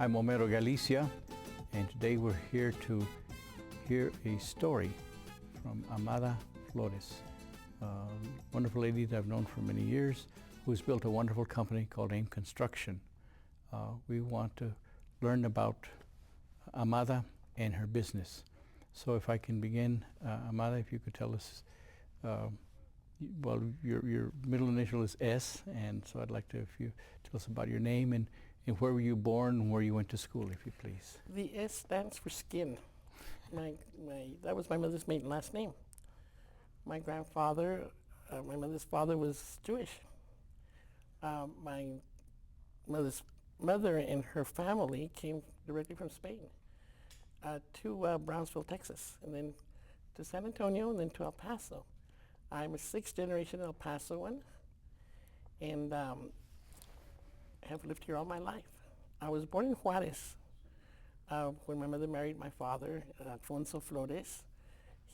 I'm Homero Galicia, and today we're here to hear a story from Amada Flores, a wonderful lady that I've known for many years, who's built a wonderful company called AIM Construction. We want to learn about Amada and her business. So if I can begin, Amada, if you could tell us, well, your middle initial is S, and so I'd like to, if you tell us about your name and where were you born and where you went to school, if you please. The S stands for skin. That was my mother's maiden last name. My grandfather, my mother's father was Jewish. My mother's mother and her family came directly from Spain to Brownsville, Texas, and then to San Antonio, and then to El Paso. I'm a sixth generation El Pasoan, and have lived here all my life. I was born in Juarez when my mother married my father, Flores.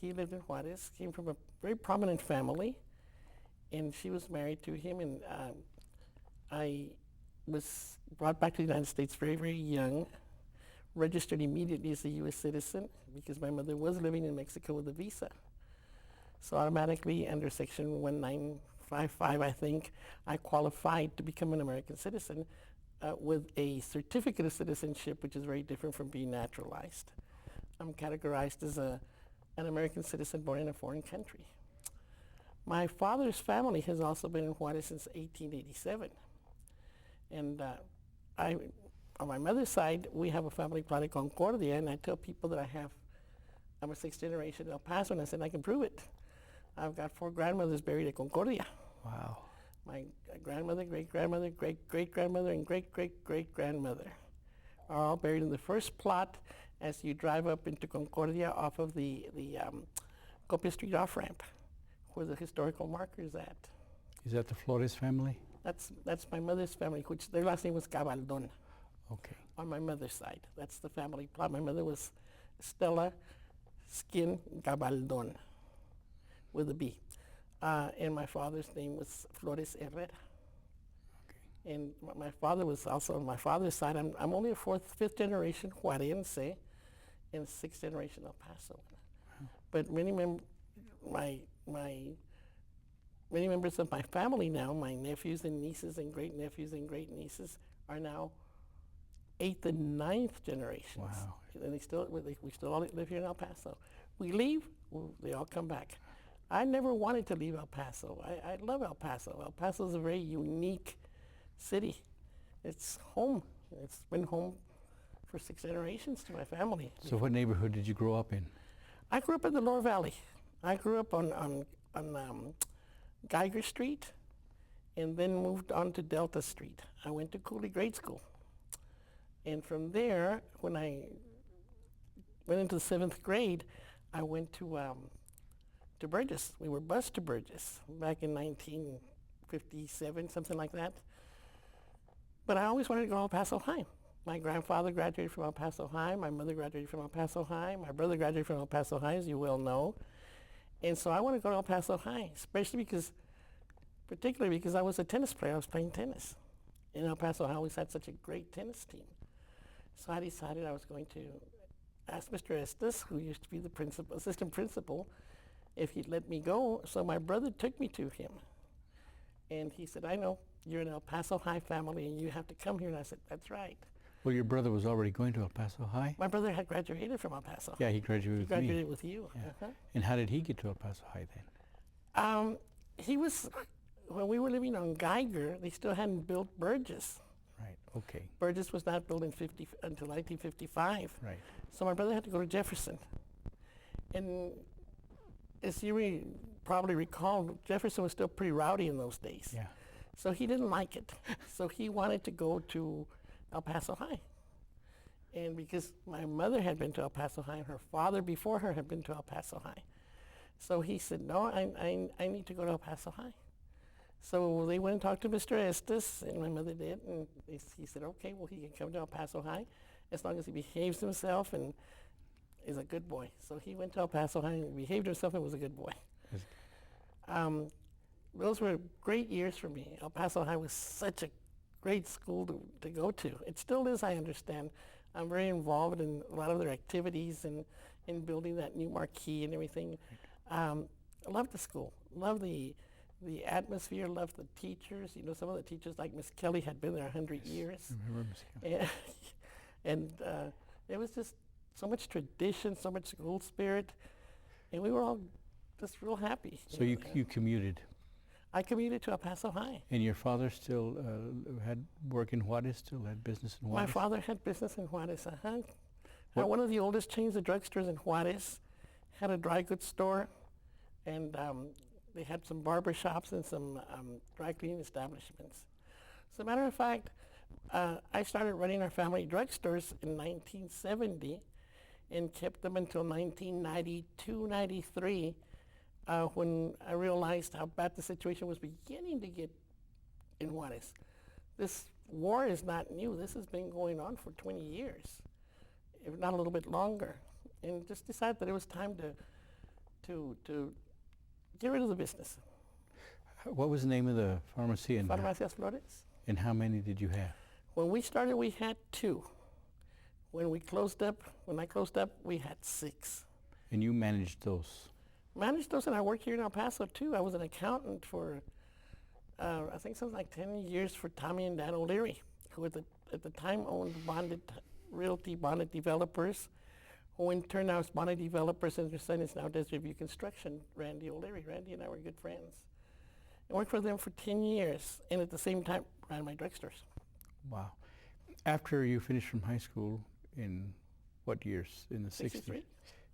He lived in Juarez, came from a very prominent family, and she was married to him, and I was brought back to the United States very, very young, registered immediately as a U.S. citizen because my mother was living in Mexico with a visa. So automatically under Section 1955, I think, I qualified to become an American citizen with a certificate of citizenship, which is very different from being naturalized. I'm categorized as an American citizen born in a foreign country. My father's family has also been in Juarez since 1887. And on my mother's side, we have a family plot at Concordia, and I tell people that I'm a sixth generation El Paso, and I said I can prove it. I've got 4 grandmothers buried at Concordia. Wow. My grandmother, great-grandmother, great-great-grandmother, and great-great-great-grandmother are all buried in the first plot as you drive up into Concordia off of the Copia Street off-ramp, where the historical marker is at. Is that the Flores family? That's my mother's family, which their last name was Cabaldon. Okay. On my mother's side. That's the family plot. My mother was Stella Skin Cabaldon with a B. And my father's name was Flores Herrera. Okay. And my father was also on my father's side. I'm only a fifth generation Juarense and 6th generation El Paso. Wow. But many members of my family now, my nephews and nieces and great-nephews and great-nieces, are now 8th and 9th generations. Wow. And we still all live here in El Paso. We leave, they all come back. I never wanted to leave El Paso. I love El Paso. El Paso is a very unique city. It's home. It's been home for 6 generations to my family. So what neighborhood did you grow up in? I grew up in the Lower Valley. I grew up on Geiger Street, and then moved on to Delta Street. I went to Cooley Grade School. And from there, when I went into the 7th grade, I went to Burgess. We were bused to Burgess back in 1957, something like that. But I always wanted to go to El Paso High. My grandfather graduated from El Paso High. My mother graduated from El Paso High. My brother graduated from El Paso High, as you well know. And so I want to go to El Paso High, particularly because I was a tennis player. I was playing tennis. In El Paso High, I always had such a great tennis team. So I decided I was going to ask Mr. Estes, who used to be the assistant principal, if he'd let me go. So my brother took me to him. And he said, I know, you're an El Paso High family and you have to come here. And I said, that's right. Well, your brother was already going to El Paso High? My brother had graduated from El Paso. Yeah, he graduated with me. He graduated with you. Yeah. Uh-huh. And how did he get to El Paso High then? He was, when we were living on Geiger, they still hadn't built Burgess. Right, okay. Burgess was not built until 1955. Right. So my brother had to go to Jefferson. And as you probably recall, Jefferson was still pretty rowdy in those days. Yeah. So he didn't like it. So he wanted to go to El Paso High. And because my mother had been to El Paso High and her father before her had been to El Paso High. So he said, no, I need to go to El Paso High. So they went and talked to Mr. Estes, and my mother did, and he said, okay, well, he can come to El Paso High as long as he behaves himself and is a good boy. So he went to El Paso High and behaved himself and was a good boy. Those were great years for me. El Paso High was such a great school to go to. It still is, I understand. I'm very involved in a lot of their activities and in building that new marquee and everything. I love the school, love the atmosphere, love the teachers. You know, some of the teachers, like Miss Kelly, had been there 100 years. I remember Miss Kelly. And it was just so much tradition, so much school spirit, and we were all just real happy. So you commuted. I commuted to El Paso High. And your father still had work in Juarez, still had business in Juarez? My father had business in Juarez, one of the oldest chains of drugstores in Juarez, had a dry goods store, and they had some barber shops and some dry cleaning establishments. As a matter of fact, I started running our family drugstores in 1970 and kept them until 1992, 93, when I realized how bad the situation was beginning to get in Juarez. This war is not new. This has been going on for 20 years, if not a little bit longer, and just decided that it was time to get rid of the business. What was the name of the pharmacy? Farmacias Flores. And how many did you have? When we started, we had 2. When I closed up, we had 6. And you managed those? Managed those, and I worked here in El Paso too. I was an accountant for, I think something like 10 years for Tommy and Dan O'Leary, who at the time owned bonded developers, who in turn now is bonded developers, and their son is now Desert View Construction, Randy O'Leary. Randy and I were good friends. I worked for them for 10 years, and at the same time ran my drugstores. Wow. After you finished from high school, in what years? In the 63. 60s?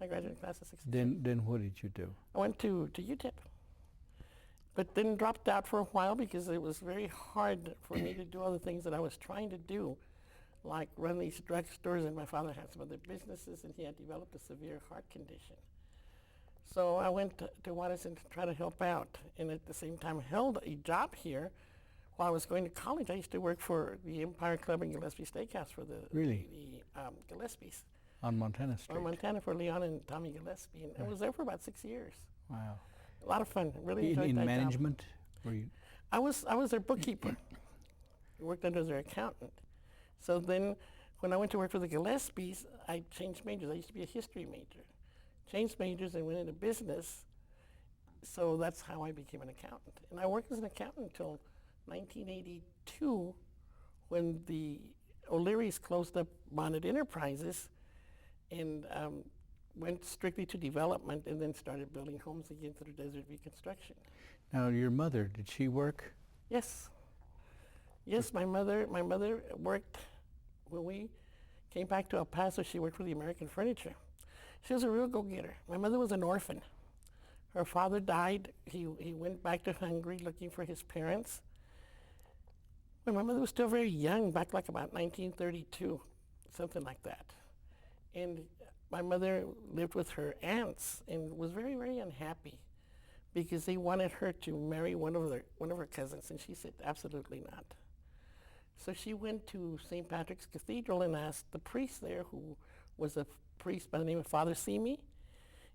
I graduated class of 63. Then what did you do? I went to UTEP, but then dropped out for a while because it was very hard for me to do all the things that I was trying to do, like run these drugstores, and my father had some other businesses, and he had developed a severe heart condition. So I went to Juarez to try to help out, and at the same time held a job here. While I was going to college, I used to work for the Empire Club and Gillespie Steakhouse for the Gillespies. On Montana Street? On Montana for Leon and Tommy Gillespie, and I was there for about 6 years. Wow. A lot of fun. Really enjoyed In that management? job. Were you? I was their bookkeeper. I worked under their accountant. So then, when I went to work for the Gillespies, I changed majors. I used to be a history major. Changed majors and went into business. So that's how I became an accountant. And I worked as an accountant until 1982, when the O'Learys closed up Bonded Enterprises and went strictly to development, and then started building homes again through Desert View Construction. Now, your mother, did she work? Yes. Yes, my mother worked, when we came back to El Paso, she worked for the American Furniture. She was a real go-getter. My mother was an orphan. Her father died. He went back to Hungary looking for his parents. When my mother was still very young, back like about 1932, something like that. And my mother lived with her aunts and was very, very unhappy because they wanted her to marry one of her cousins, and she said absolutely not. So she went to St. Patrick's Cathedral and asked the priest there, who was a priest by the name of Father Simi,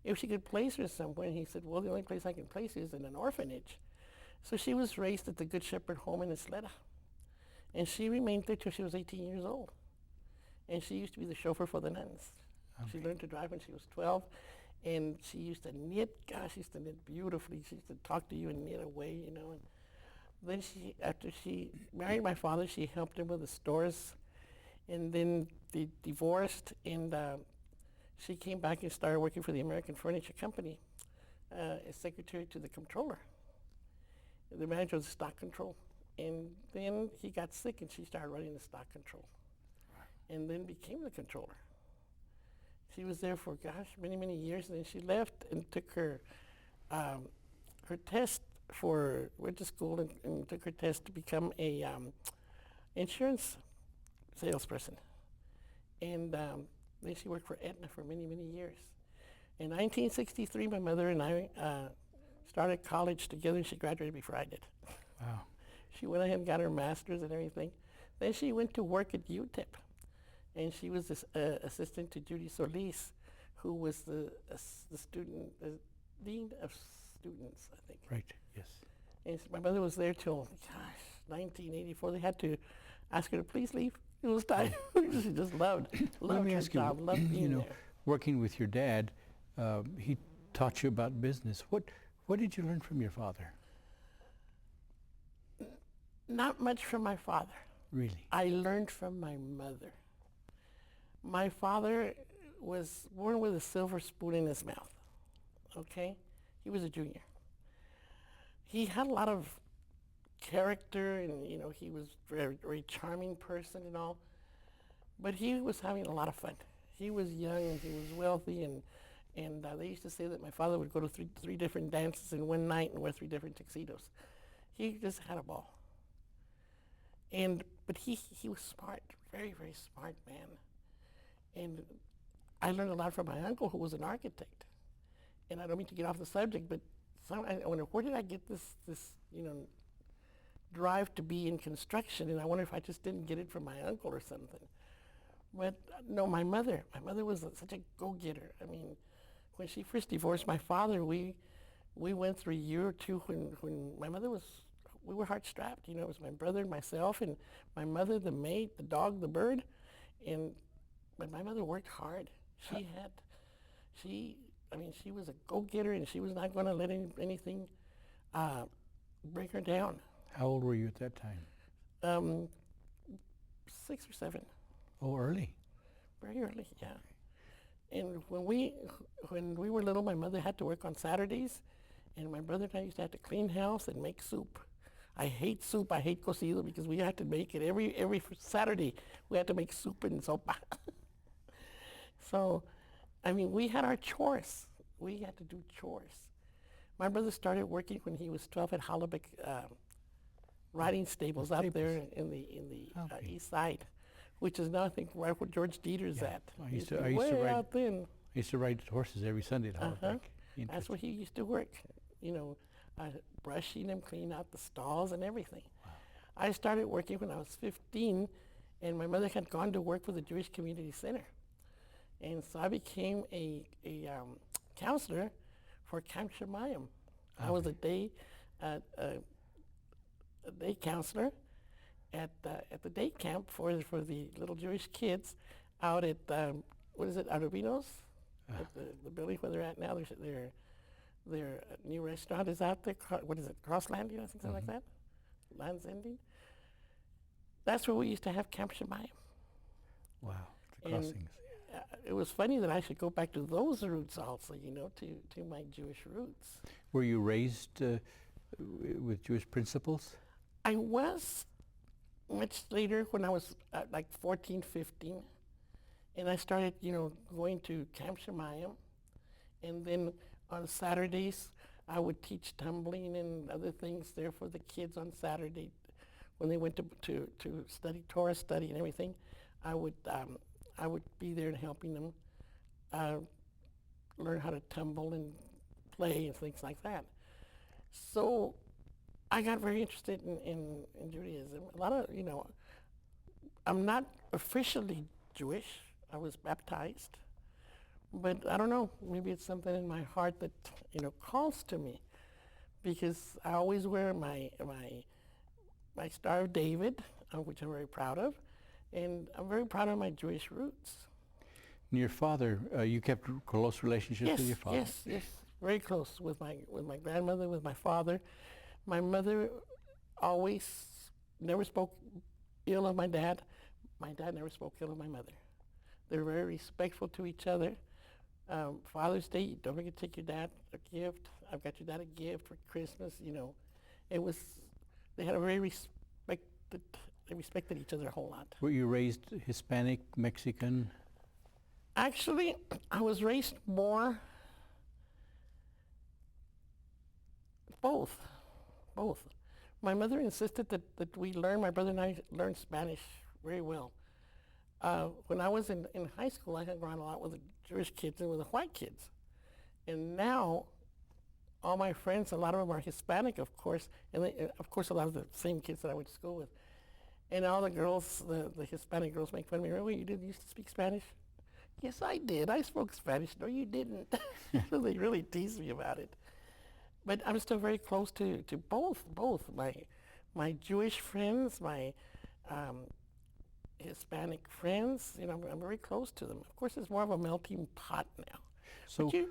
if she could place her somewhere. And he said, well, the only place I can place her is in an orphanage. So she was raised at the Good Shepherd home in Isleta. And she remained there till she was 18 years old. And she used to be the chauffeur for the nuns. Okay. She learned to drive when she was 12. And she used to knit. Gosh, she used to knit beautifully. She used to talk to you and knit away, you know. And then after she married my father, she helped him with the stores. And then they divorced, and she came back and started working for the American Furniture Company as secretary to the comptroller, the manager of the stock control. And then he got sick, and she started running the stock control, and then became the controller. She was there for, gosh, many, many years, and then she left and took her test went to school and took her test to become a insurance salesperson. And then she worked for Aetna for many, many years. In 1963, my mother and I started college together, and she graduated before I did. Wow. She went ahead and got her master's and everything. Then she went to work at UTEP, and she was this assistant to Judy Solis, who was the dean of students, I think. Right, yes. And my mother was there till, gosh, 1984, they had to ask her to please leave. It was time. She just loved Let me her ask you, job, loved being there. working with your dad, he taught you about business. What did you learn from your father? Not much from my father. Really? I learned from my mother. My father was born with a silver spoon in his mouth, okay? He was a junior. He had a lot of character and, he was a very, very charming person and all, but he was having a lot of fun. He was young and he was wealthy, and they used to say that my father would go to three different dances in one night and wear 3 different tuxedos. He just had a ball. But he was smart, very, very smart man. And I learned a lot from my uncle, who was an architect. And I don't mean to get off the subject, but I wonder, where did I get this drive to be in construction? And I wonder if I just didn't get it from my uncle or something. But no, my mother was such a go-getter. I mean, when she first divorced my father, we went through a year or two when my mother we were hard-strapped. It was my brother and myself, and my mother, the maid, the dog, the bird. But my mother worked hard. She was a go-getter, and she was not going to let anything break her down. How old were you at that time? 6 or 7. Oh, early. Very early, yeah. And when we were little, my mother had to work on Saturdays, and my brother and I used to have to clean house and make soup. I hate soup. I hate cocido because we had to make it every Saturday. We had to make soup and sopa. So, we had our chores. We had to do chores. My brother started working when he was 12 at Hollebeck riding stables out there in the east side, which is now, I think, right where George Dieter's at. I used to ride out then. I used to ride horses every Sunday at Hollebeck. That's where he used to work. Brushing them, cleaning out the stalls and everything. Wow. I started working when I was 15, and my mother had gone to work for the Jewish Community Center. And so I became a counselor for Camp Shemayim. I was a day counselor at the day camp for the little Jewish kids out at Arabinos, at the building where they're at now. Their new restaurant is out there. What is it? Cross Landing, I think, something like that. Land's Ending. That's where we used to have Camp Shemayim. Wow, the crossings. It was funny that I should go back to those roots also, to my Jewish roots. Were you raised with Jewish principles? I was much later when I was like 14, 15. And I started, going to Camp Shemayim. And then on Saturdays, I would teach tumbling and other things there for the kids on Saturday. When they went to study Torah study and everything, I would be there and helping them learn how to tumble and play and things like that. So I got very interested in Judaism. A lot of, I'm not officially Jewish. I was baptized. But I don't know, maybe it's something in my heart that, calls to me. Because I always wear my Star of David, which I'm very proud of. And I'm very proud of my Jewish roots. And your father, you kept close relationships with your father? Yes, very close with my grandmother, with my father. My mother always never spoke ill of my dad. My dad never spoke ill of my mother. They're very respectful to each other. Father's Day, don't forget to take your dad a gift. I've got your dad a gift for Christmas. They had a very they respected each other a whole lot. Were you raised Hispanic, Mexican? Actually, I was raised more both. My mother insisted that we learn, my brother and I learned Spanish very well. When I was in high school, I hung around a lot with the Jewish kids and with the white kids. And now, all my friends, a lot of them are Hispanic, of course, and of course a lot of the same kids that I went to school with. And all the girls, the Hispanic girls make fun of me. Oh, you didn't used to speak Spanish? Yes, I did. I spoke Spanish. No, you didn't. So they really tease me about it. But I'm still very close to both. my Jewish friends, my Hispanic friends, I'm very close to them. Of course, it's more of a melting pot now. So But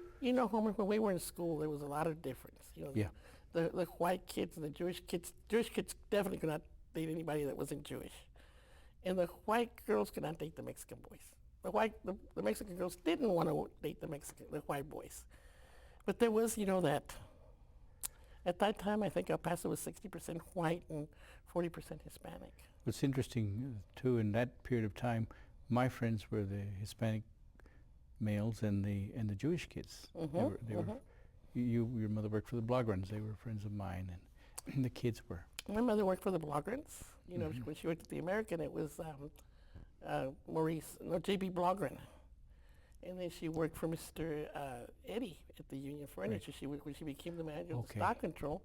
Homer, when we were in school, there was a lot of difference. yeah. The white kids and the Jewish kids definitely could not date anybody that wasn't Jewish. And the white girls could not date the Mexican boys. The Mexican girls didn't want to date the white boys. But there was, that at that time, I think El Paso was 60% white and 40% Hispanic. What's interesting too, in that period of time, my friends were the Hispanic males and the Jewish kids. Your mother worked for the Blaugrans. They were friends of mine, and the kids were. My mother worked for the Blaugrans. When she worked at the American, it was J.B. Blaugrand. And then she worked for Mr. Eddie at the Union Furniture. Right. When she became the manager of the stock control,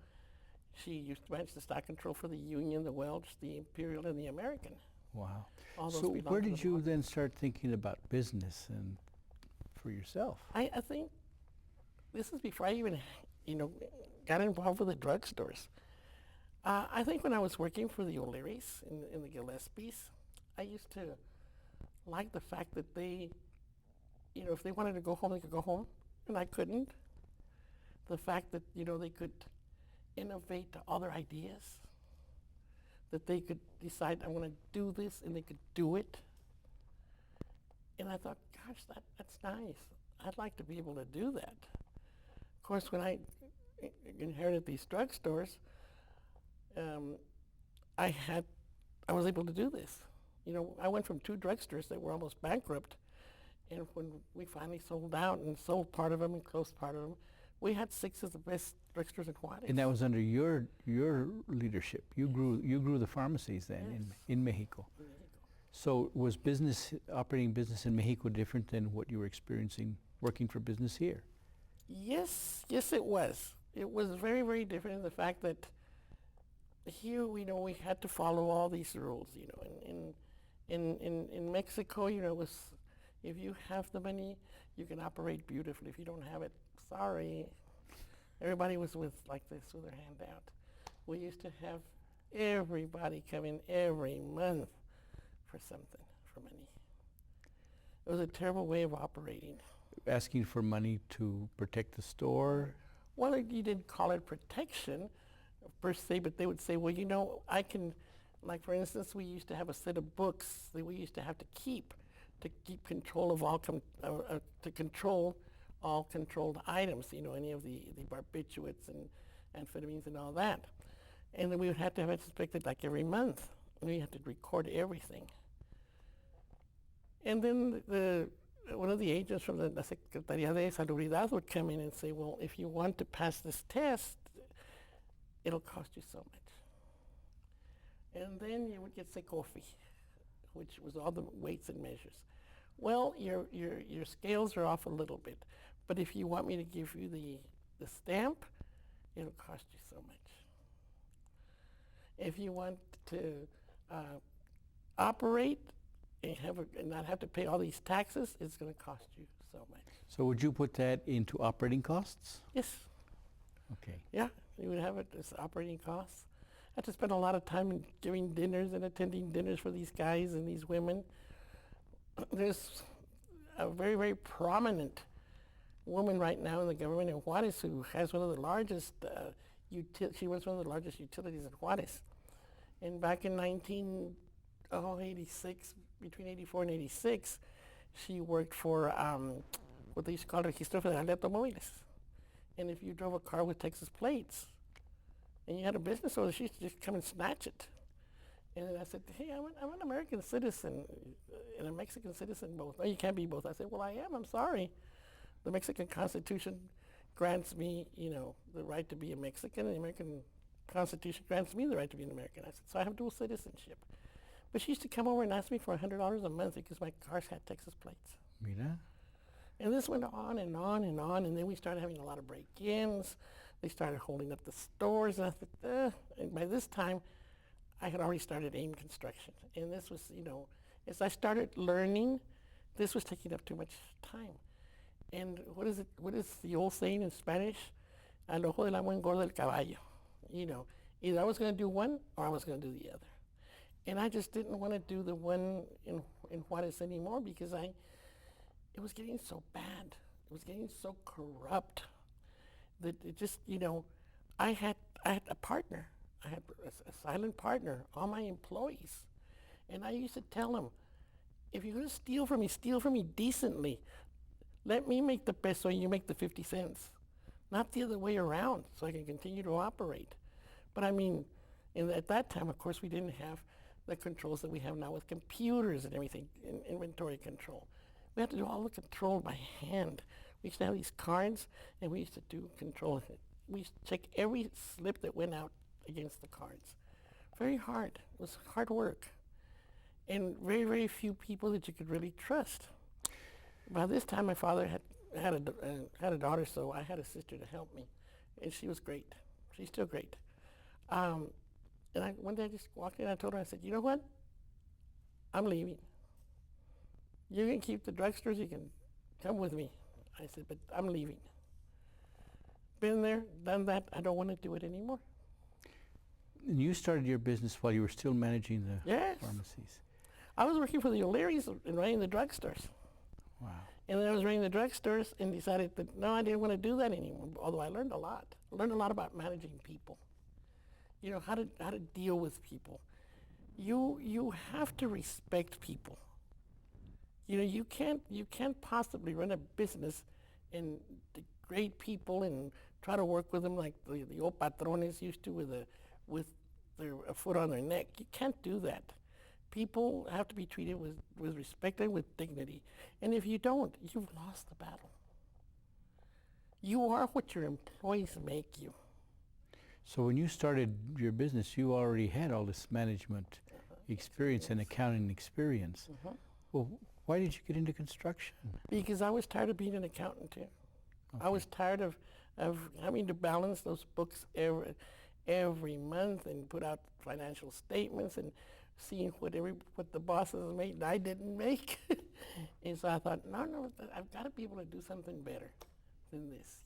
she used to manage the stock control for the Union, the Welch, the Imperial, and the American. Wow. All those So belonged where to did the you Blaugrand. then start thinking about business and for yourself? I think this is before I even, got involved with the drugstores. I think when I was working for the O'Learys in the Gillespies, I used to like the fact that they, if they wanted to go home, they could go home, and I couldn't. The fact that, they could innovate to other ideas, that they could decide, I want to do this, and they could do it. And I thought, gosh, that's nice. I'd like to be able to do that. Of course, when I inherited these drugstores, I was able to do this. I went from 2 drugstores that were almost bankrupt, and when we finally sold out and sold part of them and closed part of them, we had 6 of the best drugstores in Juarez. And that was under your leadership. You grew the pharmacies then in Mexico. So was operating business in Mexico different than what you were experiencing working for business here? Yes, it was. It was very, very different in the fact that here we had to follow all these rules. In Mexico, it was, if you have the money, you can operate beautifully. If you don't have it, sorry. Everybody was like this with their hand out. We used to have everybody come in every month for something, for money. It was a terrible way of operating. Asking for money to protect the store? Well, you didn't call it protection per se, but they would say, well, I can, like for instance, we used to have a set of books that we used to have to keep control of all, to control all controlled items, any of the barbiturates and amphetamines and all that. And then we would have to have it inspected like every month. We had to record everything. And then one of the agents from the Secretaría de Salubridad would come in and say, well, if you want to pass this test, it'll cost you so much. And then you would get Secofi, which was all the weights and measures. Well, your scales are off a little bit, but if you want me to give you the stamp, it'll cost you so much. If you want to operate and not have to pay all these taxes, it's going to cost you so much. So would you put that into operating costs? Yes. Okay. Yeah, you would have it as operating costs. I had to spend a lot of time giving dinners and attending dinners for these guys and these women. There's a very, very prominent woman right now in the government in Juarez who has one of the largest, she was one of the largest utilities in Juarez. And back in 1986, between 84 and 86, she worked for what they used to call Registro Federal de Automóviles. And if you drove a car with Texas plates and you had a business order, she used to just come and snatch it. And I said, hey, I'm an American citizen and a Mexican citizen both. No, you can't be both. I said, well, I am. I'm sorry. The Mexican Constitution grants me, the right to be a Mexican, and the American Constitution grants me the right to be an American. I said, so I have dual citizenship. But she used to come over and ask me for $100 a month because my cars had Texas plates. Mira. And this went on and on and on, and then we started having a lot of break-ins. They started holding up the stores, and I thought, and by this time, I had already started AIM construction. And this was, as I started learning, this was taking up too much time. And what is the old saying in Spanish? Al ojo de la buen gordo del caballo. Either I was going to do one or I was going to do the other. And I just didn't want to do the one in Juarez anymore because it was getting so bad. It was getting so corrupt that it just, I had a partner. I had a silent partner, all my employees. And I used to tell them, if you're going to steal from me decently. Let me make the peso and you make the 50 cents. Not the other way around, so I can continue to operate. But I mean, at that time, of course, we didn't have the controls that we have now with computers and everything, inventory control. We had to do all the control by hand. We used to have these cards, and we used to do control. We used to check every slip that went out against the cards. Very hard. It was hard work. And very, very few people that you could really trust. By this time, my father had a daughter, so I had a sister to help me, and she was great. She's still great. And one day I just walked in and I told her, I said, you know what? I'm leaving. You can keep the drugstores, you can come with me. I said, but I'm leaving. Been there, done that, I don't want to do it anymore. And you started your business while you were still managing the pharmacies. I was working for the O'Learys and running the drugstores. Wow. And then I was running the drugstores and decided that, no, I didn't want to do that anymore, although I learned a lot. I learned a lot about managing people. How to deal with people. You have to respect people. You can't possibly run a business and degrade people and try to work with them like the old patrones used to with their foot on their neck. You can't do that. People have to be treated with respect and with dignity. And if you don't, you've lost the battle. You are what your employees make you. So when you started your business, you already had all this management experience and accounting experience. Well, why did you get into construction? Because I was tired of being an accountant too. Okay. I was tired of having to balance those books every month and put out financial statements and seeing what the bosses made and I didn't make. And so I thought, no, I've got to be able to do something better than this.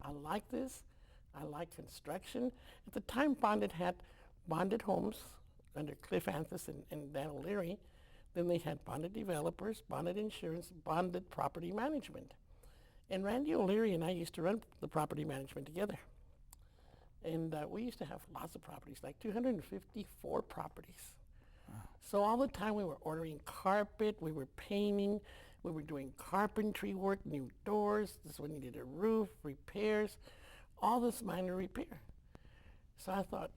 I like this. I like construction. At the time, Bonded had Bonded Homes under Cliff Anthus and Dan O'Leary. Then they had Bonded Developers, Bonded Insurance, Bonded Property Management. And Randy O'Leary and I used to run the property management together. And we used to have lots of properties, like 254 properties. Wow. So all the time we were ordering carpet, we were painting, we were doing carpentry work, new doors, this one needed a roof, repairs, all this minor repair. So I thought,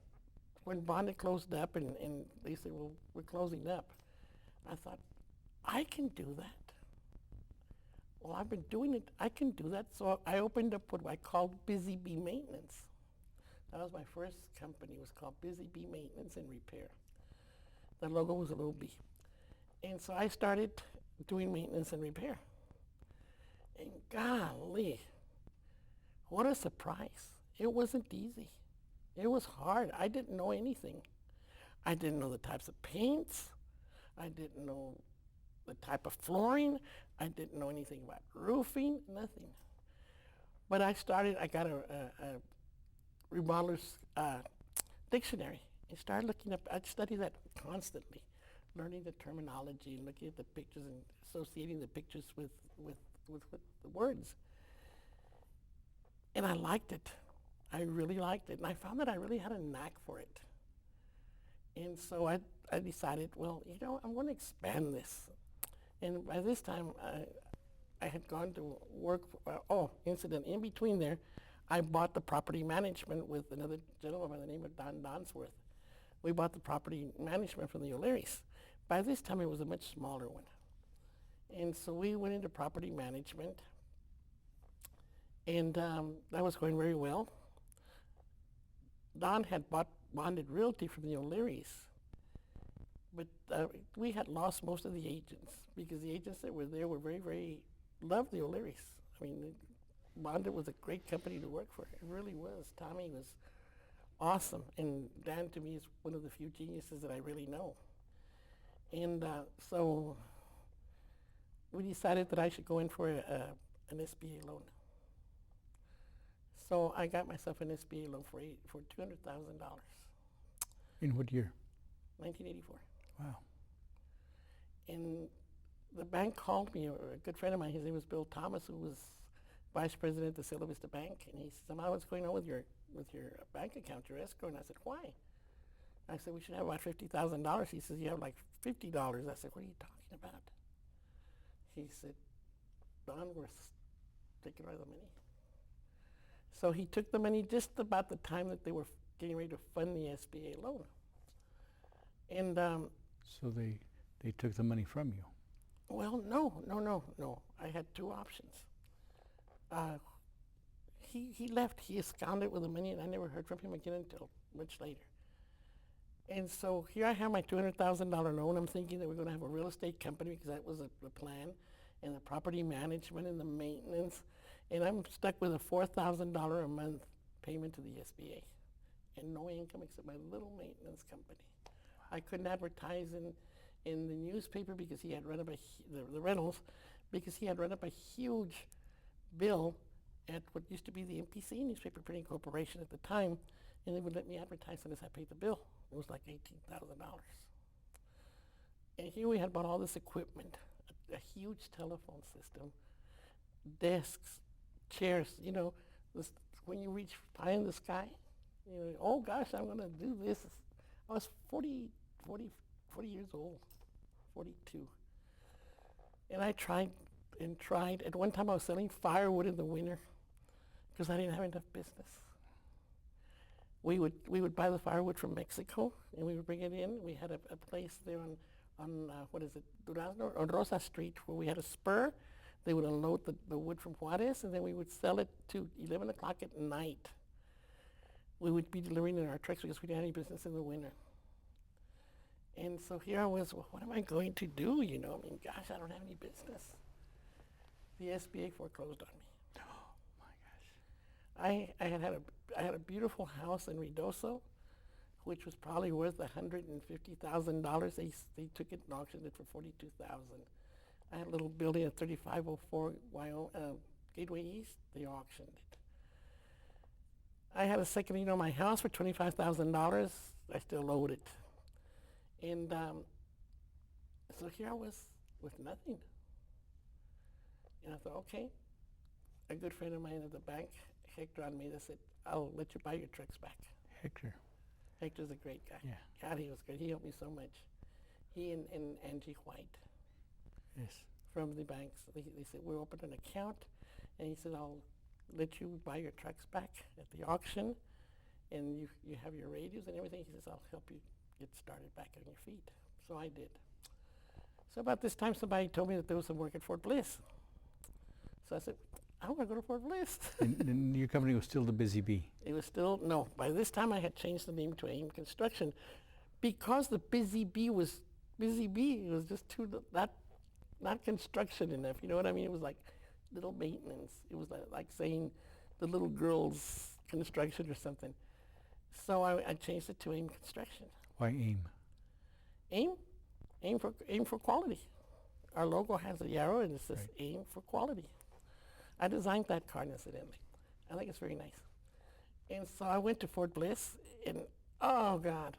when Bonded closed up and they said, well, we're closing up, I thought, I can do that. Well, I've been doing it, I can do that. So I opened up what I called Busy Bee Maintenance. That was my first company. It was called Busy Bee Maintenance and Repair. The logo was a little bee. And so I started doing maintenance and repair. And golly, what a surprise. It wasn't easy. It was hard. I didn't know anything. I didn't know the types of paints. I didn't know the type of flooring. I didn't know anything about roofing, nothing. But I got a remodeler's dictionary and started looking up. I'd study that constantly, learning the terminology, looking at the pictures and associating the pictures with the words. And I liked it. I really liked it. And I found that I really had a knack for it. And so I decided, well, I'm going to expand this. And by this time, I had gone to work, incident, in between there, I bought the property management with another gentleman by the name of Don Donsworth. We bought the property management from the O'Learys. By this time, it was a much smaller one. And so we went into property management, and that was going very well. Don had bought Bonded Realty from the O'Learys, but we had lost most of the agents because the agents that were there were very, very, loved the O'Learys. I mean, Bonded was a great company to work for. It really was. Tommy was awesome, and Dan to me is one of the few geniuses that I really know. And so we decided that I should go in for an SBA loan. So I got myself an SBA loan for $200,000, In what year? 1984. Wow. And the bank called me, or a good friend of mine, his name was Bill Thomas, who was vice president of the Cielo Vista Bank, and he said, what's going on with your bank account, your escrow? And I said, why? I said, we should have about $50,000. He says, you have like $50. I said, what are you talking about? He said, Don, we're taking all the money. So he took the money just about the time that they were getting ready to fund the SBA loan. And So they took the money from you. well, no. I had two options. He left. He absconded with the money, and I never heard from him again until much later. And so here I have my $200,000 loan. I'm thinking that we're going to have a real estate company because that was the plan, and the property management and the maintenance. And I'm stuck with a $4,000 a month payment to the SBA, and no income except my little maintenance company. I couldn't advertise in the newspaper because he had run up the rentals, because he had run up a huge bill at what used to be the MPC Newspaper Printing Corporation at the time, and they would let me advertise unless I paid the bill. It was like $18,000. And here we had bought all this equipment, a huge telephone system, desks, chairs, when you reach high in the sky, oh gosh, I'm going to do this. I was 40 years old, 42. And I tried and tried. At one time I was selling firewood in the winter because I didn't have enough business. We would buy the firewood from Mexico and we would bring it in. We had a place there on Durazno, on Rosa Street, where we had a spur. They would unload the wood from Juarez, and then we would sell it to 11 o'clock at night. We would be delivering in our trucks because we didn't have any business in the winter. And so here I was, well, what am I going to do? Gosh, I don't have any business. The SBA foreclosed on me. Oh my gosh. I had a beautiful house in Ruidoso, which was probably worth $150,000. They took it and auctioned it for $42,000. I had a little building at 3504 Gateway East. They auctioned it. I had a second lien on my house for $25,000. I still owed it. And so here I was with nothing. And I thought, okay. A good friend of mine at the bank, Hector Almeida, said, I'll let you buy your trucks back. Hector. Hector's a great guy. Yeah. God, he was good. He helped me so much. He and Angie White. Yes. From the banks. They said, we'll open an account. And he said, I'll let you buy your trucks back at the auction. And you have your radios and everything. He says, I'll help you get started back on your feet. So I did. So about this time, somebody told me that there was some work at Fort Bliss. So I said, I want to go to Fort Bliss. and your company was still the Busy Bee? It was still, no. By this time, I had changed the name to AIM Construction because the Busy Bee was Busy Bee. It was just not construction enough. You know what I mean? It was like little maintenance. It was like saying the little girls construction or something. So I changed it to AIM Construction. Why AIM? AIM for quality. Our logo has a arrow and it says Right. AIM for quality. I designed that card, incidentally. I think it's very nice. And so I went to Fort Bliss, and oh God,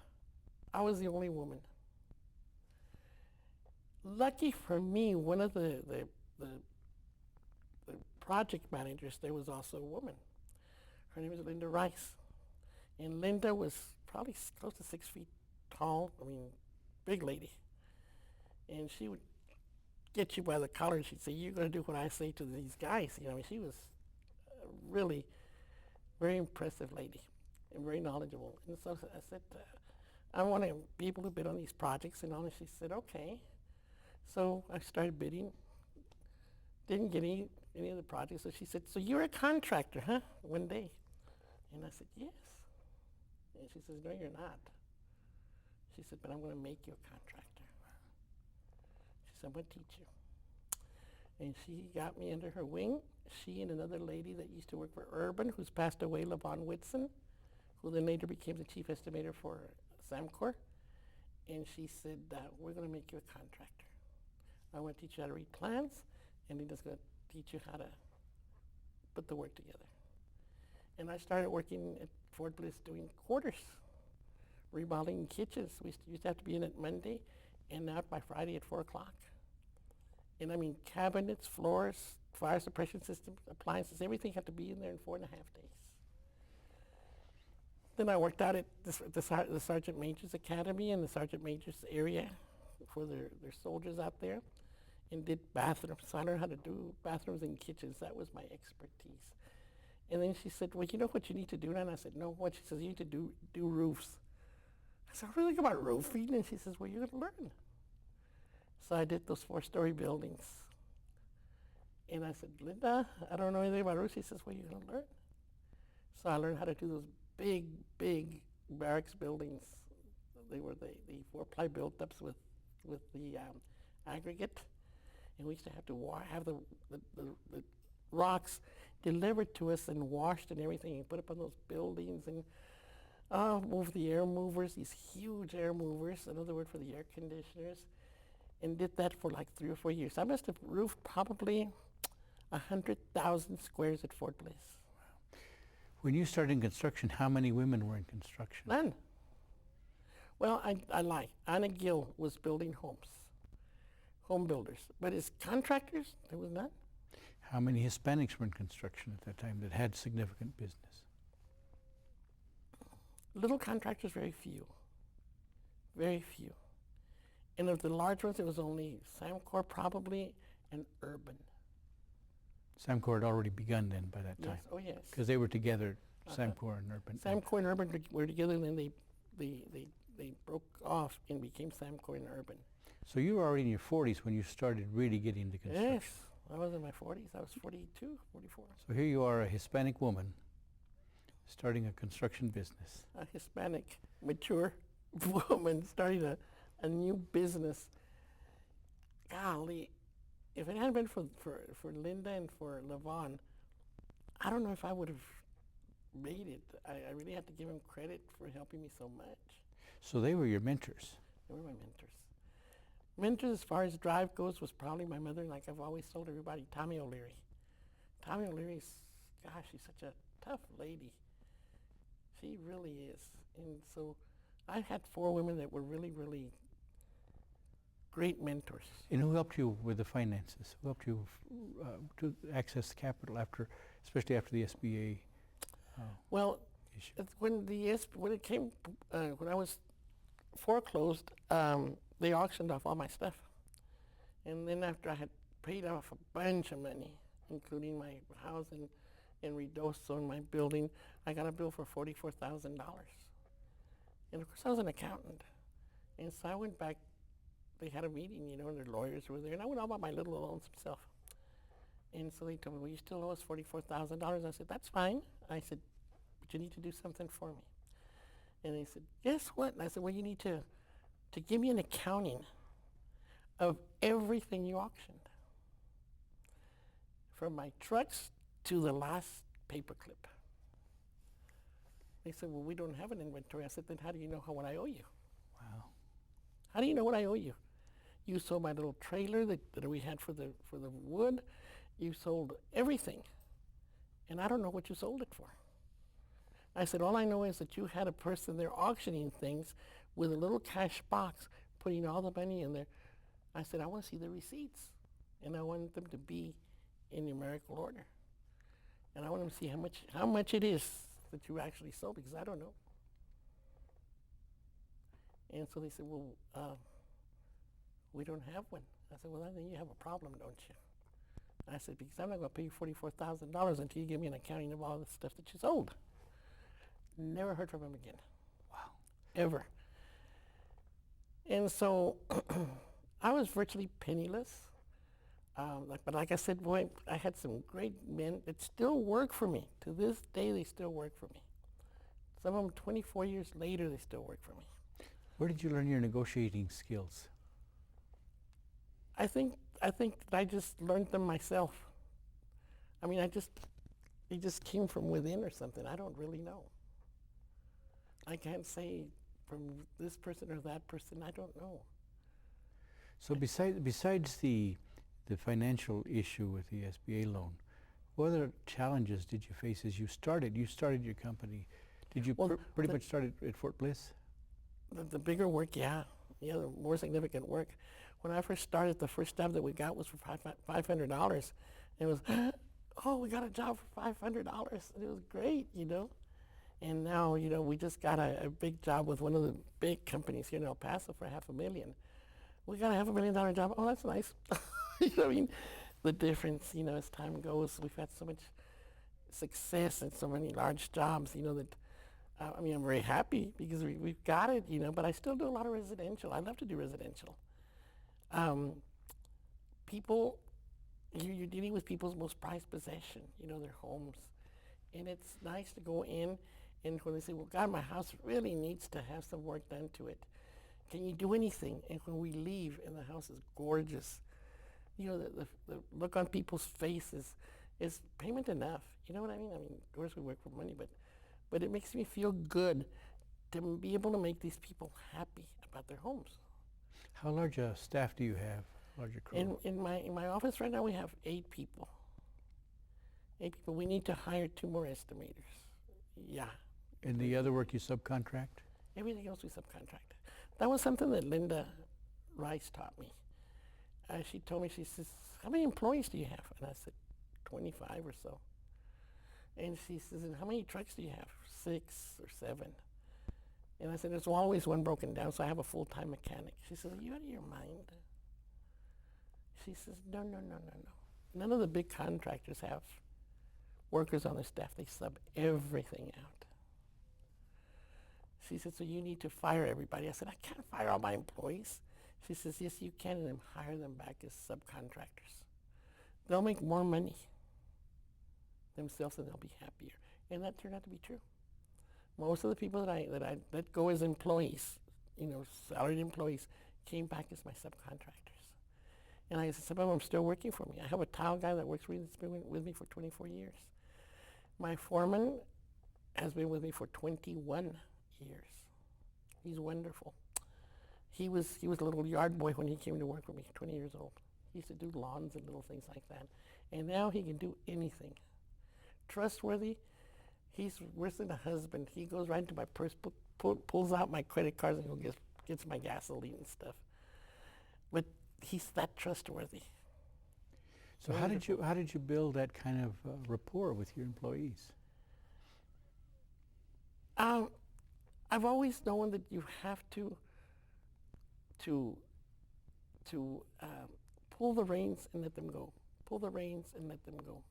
I was the only woman. Lucky for me, one of the project managers there was also a woman. Her name was Linda Rice. And Linda was probably close to 6 feet tall. I mean, big lady. And she would get you by the collar and she'd say, you're going to do what I say to these guys. She was a really very impressive lady and very knowledgeable. And so I said, I want to be able to bid on these projects and all. And she said, okay. So I started bidding. Didn't get any of the projects. So she said, so you're a contractor, huh? One day. And I said, yes. And she says, no, you're not. She said, but I'm going to make you a contractor. She said, I'm going to teach you. And she got me under her wing. She and another lady that used to work for Urban, who's passed away, LaVon Whitson, who then later became the chief estimator for Samcor. And she said, we're going to make you a contractor. I want to teach you how to read plans, and Linda's going to teach you how to put the work together. And I started working at Fort Bliss doing quarters, remodeling kitchens. We used to have to be in at Monday and out by Friday at 4 o'clock. And I mean, cabinets, floors, fire suppression systems, appliances, everything had to be in there in 4.5 days. Then I worked out at the Sergeant Major's Academy and the Sergeant Major's area for their soldiers out there, and did bathrooms. So I learned how to do bathrooms and kitchens. That was my expertise. And then she said, well, you know what you need to do now? And I said, no, what? She says, you need to do roofs. I said, I really think about roofing. And she says, well, you're going to learn. So I did those 4-story buildings. And I said, Linda, I don't know anything about roofs. She says, well, you're going to learn. So I learned how to do those big, big barracks buildings. They were the 4-ply built-ups with the aggregate. And we used to have to have the rocks delivered to us and washed and everything, and put up on those buildings, and move the air movers, these huge air movers, another word for the air conditioners, and did that for like 3 or 4 years. I must have roofed probably 100,000 squares at Fort Bliss. When you started in construction, how many women were in construction? None. Well, I lie. Anna Gill was building homes, home builders. But as contractors, there was none. How many Hispanics were in construction at that time that had significant business? Little contractors, very few. Very few. And of the large ones, it was only Samcor probably and Urban. Samcor had already begun then by that time. Yes, oh yes. Because they were together, Samcor and Urban. Samcor and Urban were together, and then they broke off and became Samcor and Urban. So you were already in your 40s when you started really getting into construction. Yes, I was in my 40s. I was 42, 44. So here you are, a Hispanic woman, starting a construction business. A Hispanic, mature woman starting a new business. Golly, if it hadn't been for Linda and for Levon, I don't know if I would have made it. I really have to give them credit for helping me so much. So they were your mentors. They were my mentors. Mentors, as far as drive goes, was probably my mother. Like I've always told everybody, Tommy O'Leary. Tommy O'Leary's, gosh, she's such a tough lady. She really is. And so I had 4 women that were really, really great mentors. And who helped you with the finances? Who helped you to access capital after, especially after the SBA Well, issue? when I was foreclosed, they auctioned off all my stuff. And then after I had paid off a bunch of money, including my house in Redoso and my building, I got a bill for $44,000. And of course I was an accountant. And so I went back, they had a meeting, and their lawyers were there, and I went all by my little lonesome self. And so they told me, well, you still owe us $44,000. I said, that's fine. I said, but you need to do something for me. And they said, guess what? And I said, well, you need to give me an accounting of everything you auctioned, from my trucks to the last paperclip. They said, well, we don't have an inventory. I said, then how do you know what I owe you? Wow. How do you know what I owe you? You sold my little trailer that we had for the wood. You sold everything. And I don't know what you sold it for. I said, all I know is that you had a person there auctioning things with a little cash box, putting all the money in there. I said, I want to see the receipts. And I want them to be in numerical order. And I want them to see how much it is that you actually sold, because I don't know. And so they said, well, we don't have one. I said, well, then you have a problem, don't you? I said, because I'm not going to pay you $44,000 until you give me an accounting of all the stuff that you sold. Never heard from him again. Wow. Ever. And so I was virtually penniless. But like I said, boy, I had some great men that still work for me. To this day, they still work for me. Some of them 24 years later, they still work for me. Where did you learn your negotiating skills? I think that I just learned them myself. I mean, they just came from within or something. I don't really know. I can't say from this person or that person. I don't know. So besides the financial issue with the SBA loan, What other challenges did you face as you started? You started your company. Did you Well, pretty much start at Fort Bliss? The bigger work, yeah. Yeah, the more significant work. When I first started, the first job that we got was for $500. It was, oh, we got a job for $500. And it was great, you know. And now, you know, we just got a big job with one of the big companies here in El Paso for $500,000. We got a $500,000 job. Oh, that's nice. You know what I mean? The difference, you know, as time goes, we've had so much success and so many large jobs, you know, that I mean, I'm very happy because we've got it, you know, but I still do a lot of residential. I love to do residential. People, you're dealing with people's most prized possession, you know, their homes. And it's nice to go in and when they say, well, God, my house really needs to have some work done to it. Can you do anything? And when we leave and the house is gorgeous, you know, the look on people's faces is payment enough. You know what I mean? I mean, of course we work for money, but it makes me feel good to be able to make these people happy about their homes. How large a staff do you have? Larger crew? In my office right now we have 8 people. 8 people. We need to hire 2 more estimators. Yeah. And the other work you subcontract? Everything else we subcontract. That was something that Linda Rice taught me. She told me, she says, how many employees do you have? And I said, 25 or so. And she says, and how many trucks do you have? 6 or 7. And I said, there's always one broken down, so I have a full-time mechanic. She says, are you out of your mind? She says, no. None of the big contractors have workers on their staff. They sub everything out. She said, so you need to fire everybody. I said, I can't fire all my employees. She says, yes, you can, and then hire them back as subcontractors. They'll make more money themselves and they'll be happier. And that turned out to be true. Most of the people that I let go as employees, you know, salaried employees, came back as my subcontractors. And I said, some of them are still working for me. I have a tile guy that works with me for 24 years. My foreman has been with me for 21 years. He's wonderful. He was a little yard boy when he came to work for me, 20 years old. He used to do lawns and little things like that. And now he can do anything. Trustworthy. He's worse than a husband. He goes right into my purse, pulls out my credit cards and gets my gasoline and stuff. But he's that trustworthy. So how did you build that kind of rapport with your employees? I've always known that you have to pull the reins and let them go. Pull the reins and let them go.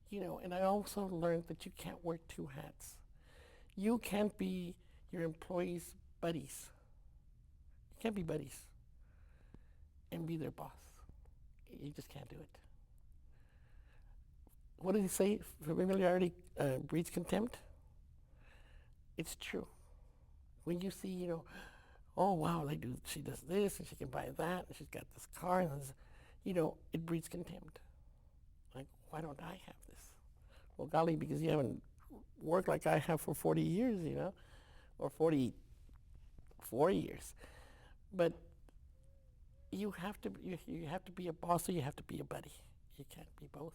You know, and I also learned that you can't wear 2 hats. You can't be your employees' buddies. You can't be buddies and be their boss. You just can't do it. What did he say? Familiarity breeds contempt. It's true. When you see, you know, oh wow, she does this and she can buy that and she's got this car and this, you know, it breeds contempt. Like, why don't I have this? Well, golly, because you haven't worked like I have for 40 years, you know, or 44 years. But you have to be a boss or you have to be a buddy. You can't be both.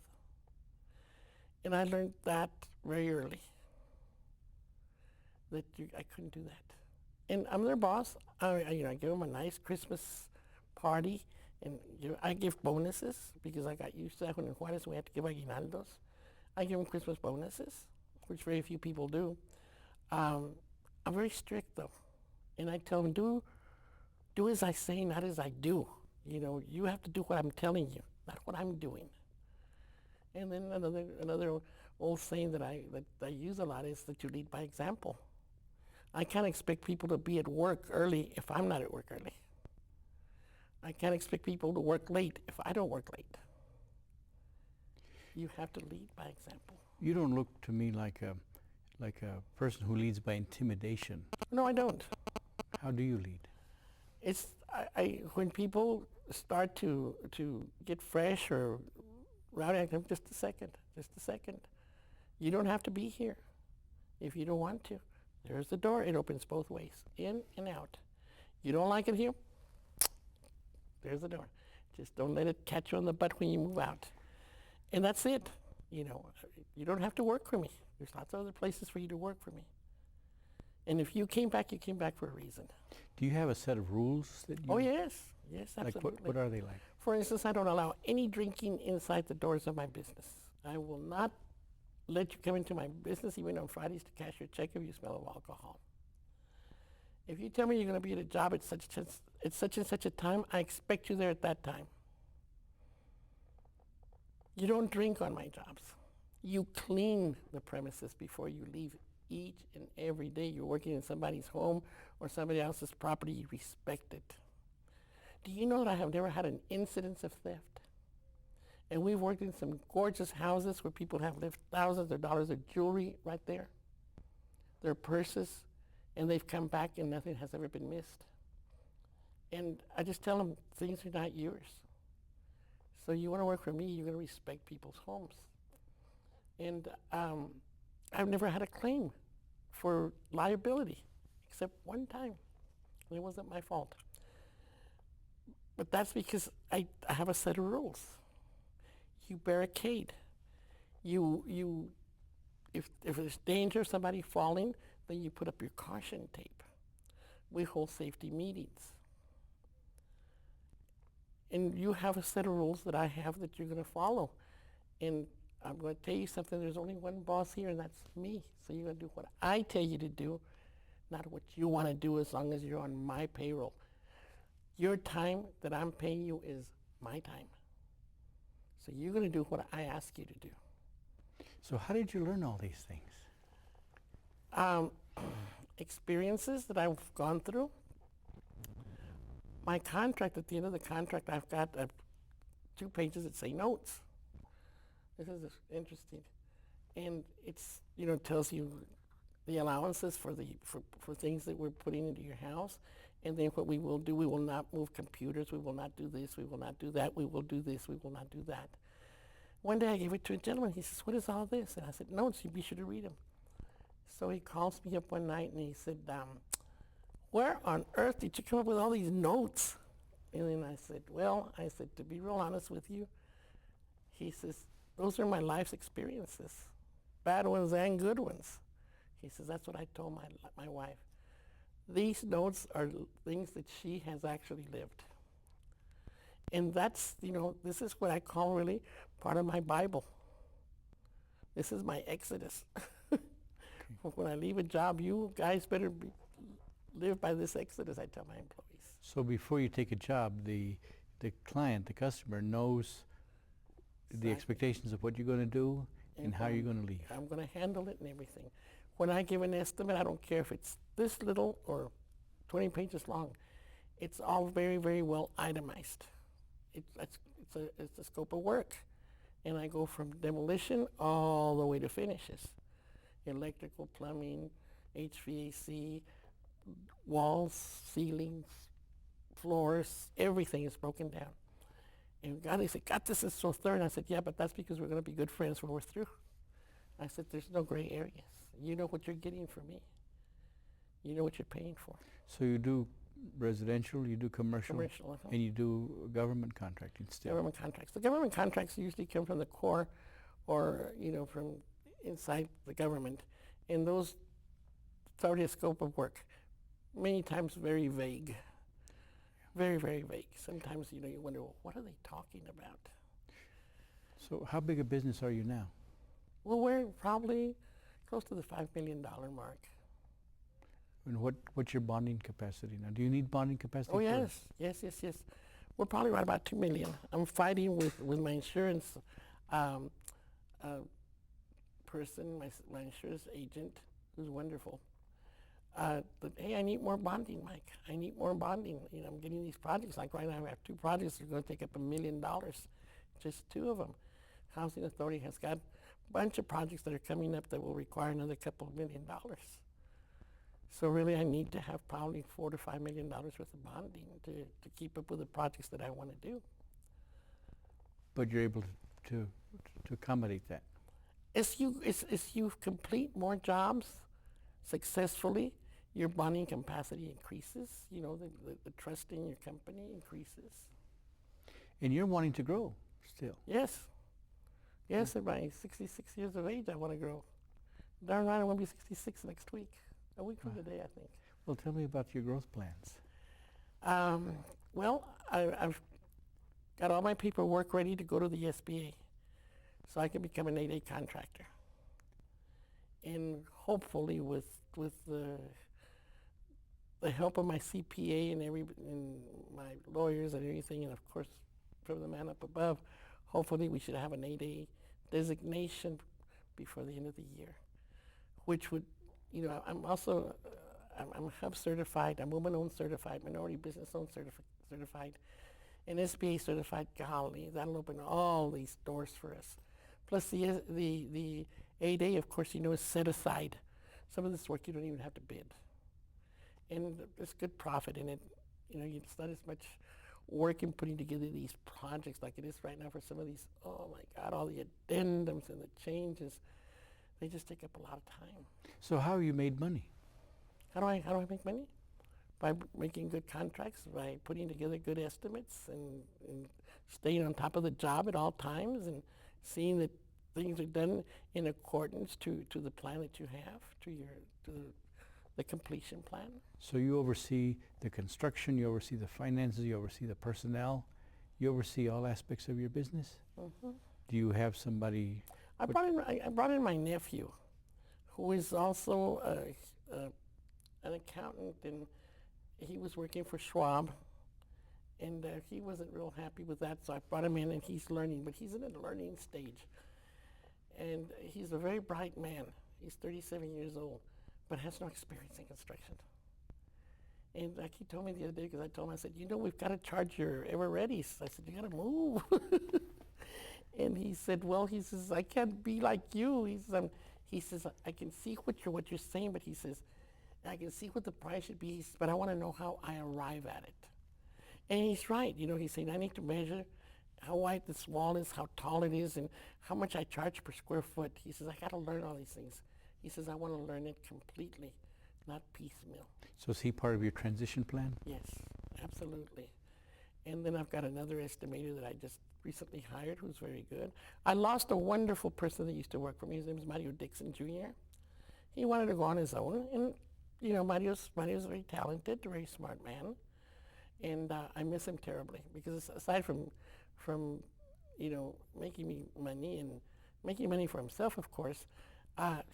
And I learned that very early, that I couldn't do that. And I'm their boss. I give them a nice Christmas party, and I give bonuses because I got used to that when in Juarez we had to give aguinaldos. I give them Christmas bonuses, which very few people do. I'm very strict though, and I tell them do as I say, not as I do. You know, you have to do what I'm telling you, not what I'm doing. And then another old saying that I use a lot is that you lead by example. I can't expect people to be at work early if I'm not at work early. I can't expect people to work late if I don't work late. You have to lead by example. You don't look to me like a person who leads by intimidation. No, I don't. How do you lead? It's when people start to get fresh or rowdy, I come, just a second. You don't have to be here if you don't want to. There's the door. It opens both ways, in and out. You don't like it here? There's the door. Just don't let it catch you on the butt when you move out. And that's it. You know, you don't have to work for me. There's lots of other places for you to work for me. And if you came back for a reason. Do you have a set of rules that you? Oh, yes. Yes, Like absolutely. what are they like? For instance, I don't allow any drinking inside the doors of my business. I will not let you come into my business even on Fridays to cash your check if you smell of alcohol. If you tell me you're going to be at a job at such and such a time, I expect you there at that time. You don't drink on my jobs. You clean the premises before you leave each and every day. You're working in somebody's home or somebody else's property, you respect it. Do you know that I have never had an incidence of theft? And we've worked in some gorgeous houses where people have left thousands of dollars of jewelry right there, their purses, and they've come back and nothing has ever been missed. And I just tell them, things are not yours. So you want to work for me, you're going to respect people's homes. And I've never had a claim for liability, except one time. And it wasn't my fault. But that's because I have a set of rules. You barricade. If there's danger of somebody falling, then you put up your caution tape. We hold safety meetings. And you have a set of rules that I have that you're going to follow. And I'm going to tell you something, there's only one boss here, and that's me. So you're going to do what I tell you to do, not what you want to do, as long as you're on my payroll. Your time that I'm paying you is my time. So you're going to do what I ask you to do. So how did you learn all these things? Experiences that I've gone through. My contract, at the end of the contract, I've got 2 pages that say notes. This is interesting. And it's, tells you the allowances for things that we're putting into your house. And then what we will do, we will not move computers, we will not do this, we will not do that, we will do this, we will not do that. One day I gave it to a gentleman. He says, "What is all this?" And I said, "Notes, you be sure to read them." So he calls me up one night and he said, "Where on earth did you come up with all these notes?" And then I said, to be real honest with you, he says, "Those are my life's experiences, bad ones and good ones." He says, "That's what I told my wife. These notes are things that she has actually lived." And that's, this is what I call really part of my Bible. This is my Exodus. When I leave a job, you guys better live by this Exodus, I tell my employees. So before you take a job, the client, the customer, knows the expectations of what you're going to do and how you're going to leave. I'm going to handle it and everything. When I give an estimate, I don't care if it's this little or 20 pages long. It's all very, very well itemized. It's a scope of work. And I go from demolition all the way to finishes. Electrical, plumbing, HVAC, walls, ceilings, floors, everything is broken down. And they said, "God, this is so thorough." And I said, "Yeah, but that's because we're going to be good friends when we're through." I said, "There's no gray areas. You know what you're getting from me. You know what you're paying for." So you do residential, you do commercial, Commercial, and you do government contracting still. Government contracts. The government contracts usually come from the Corps or, from inside the government. And those, it's already a scope of work. Many times very vague. Very, very vague. Sometimes, you wonder, well, what are they talking about? So how big a business are you now? Well, we're probably close to the $5 million mark. And what's your bonding capacity now? Do you need bonding capacity? Oh, yes. Yes. We're probably right about 2 million. I'm fighting with my insurance person, my insurance agent, who's wonderful. Hey, I need more bonding, Mike. I need more bonding. I'm getting these projects. Like right now, I have 2 projects that are going to take up $1 million, just 2 of them. Housing Authority has got a bunch of projects that are coming up that will require another couple of $1 million. So really, I need to have probably $4 to $5 million worth of bonding to keep up with the projects that I want to do. But you're able to accommodate that. As you complete more jobs successfully, your bonding capacity increases. The trust in your company increases. And you're wanting to grow still. Yes. Yes, at my 66 years of age, I want to grow. Darn right, I want to be 66 next week. A week from today, I think. Well, tell me about your growth plans. Well, I've got all my paperwork ready to go to the SBA so I can become an 8A contractor. And hopefully with the help of my CPA and my lawyers and everything, and of course from the man up above, hopefully we should have an 8A designation before the end of the year, which would, I'm also, I'm Hub certified, I'm woman-owned certified, minority business-owned certified, and SBA certified. Golly, that'll open all these doors for us. Plus the 8A, of course, is set aside. Some of this work you don't even have to bid. And there's good profit in it. It's not as much work in putting together these projects like it is right now for some of these, oh my God, all the addendums and the changes. They just take up a lot of time. So how have you made money? How do I make money? By making good contracts, by putting together good estimates and staying on top of the job at all times and seeing that things are done in accordance to the plan that you have, to the completion plan. So you oversee the construction, you oversee the finances, you oversee the personnel, you oversee all aspects of your business? Mm-hmm. Do you have somebody? I brought in my nephew, who is also an accountant, and he was working for Schwab, and he wasn't real happy with that, so I brought him in, and he's learning, but he's in a learning stage. And he's a very bright man. He's 37 years old, but has no experience in construction. And like he told me the other day, because I told him, I said, we've got to charge your ever-readies. I said, you got to move. And he said, well, he says, I can't be like you. He says, I can see what you're saying, but he says, I can see what the price should be, but I want to know how I arrive at it. And he's right. He's saying, I need to measure how wide this wall is, how tall it is, and how much I charge per square foot. He says, I got to learn all these things. He says, I want to learn it completely, not piecemeal. So is he part of your transition plan? Yes, absolutely. And then I've got another estimator that I just recently hired who's very good. I lost a wonderful person that used to work for me. His name is Mario Dixon Jr. He wanted to go on his own, and Mario's very talented, very smart man, and I miss him terribly because aside from making me money and making money for himself, of course,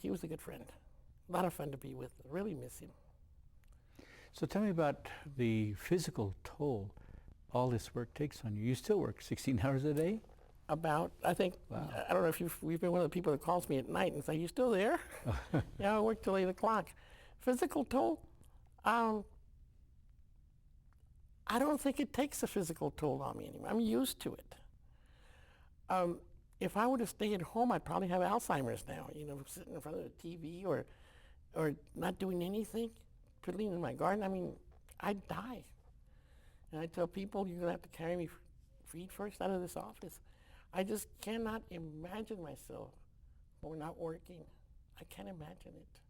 he was a good friend. A lot of fun to be with. Really miss him. So tell me about the physical toll all this work takes on you. You still work 16 hours a day? I think, wow. I don't know if we've been one of the people that calls me at night and say, you still there? Yeah, I work till 8 o'clock. Physical toll? I don't think it takes a physical toll on me anymore. I'm used to it. If I were to stay at home, I'd probably have Alzheimer's now, sitting in front of the TV or not doing anything, fiddling in my garden. I'd die. And I tell people, you're going to have to carry me feet first out of this office. I just cannot imagine myself when we're not working. I can't imagine it.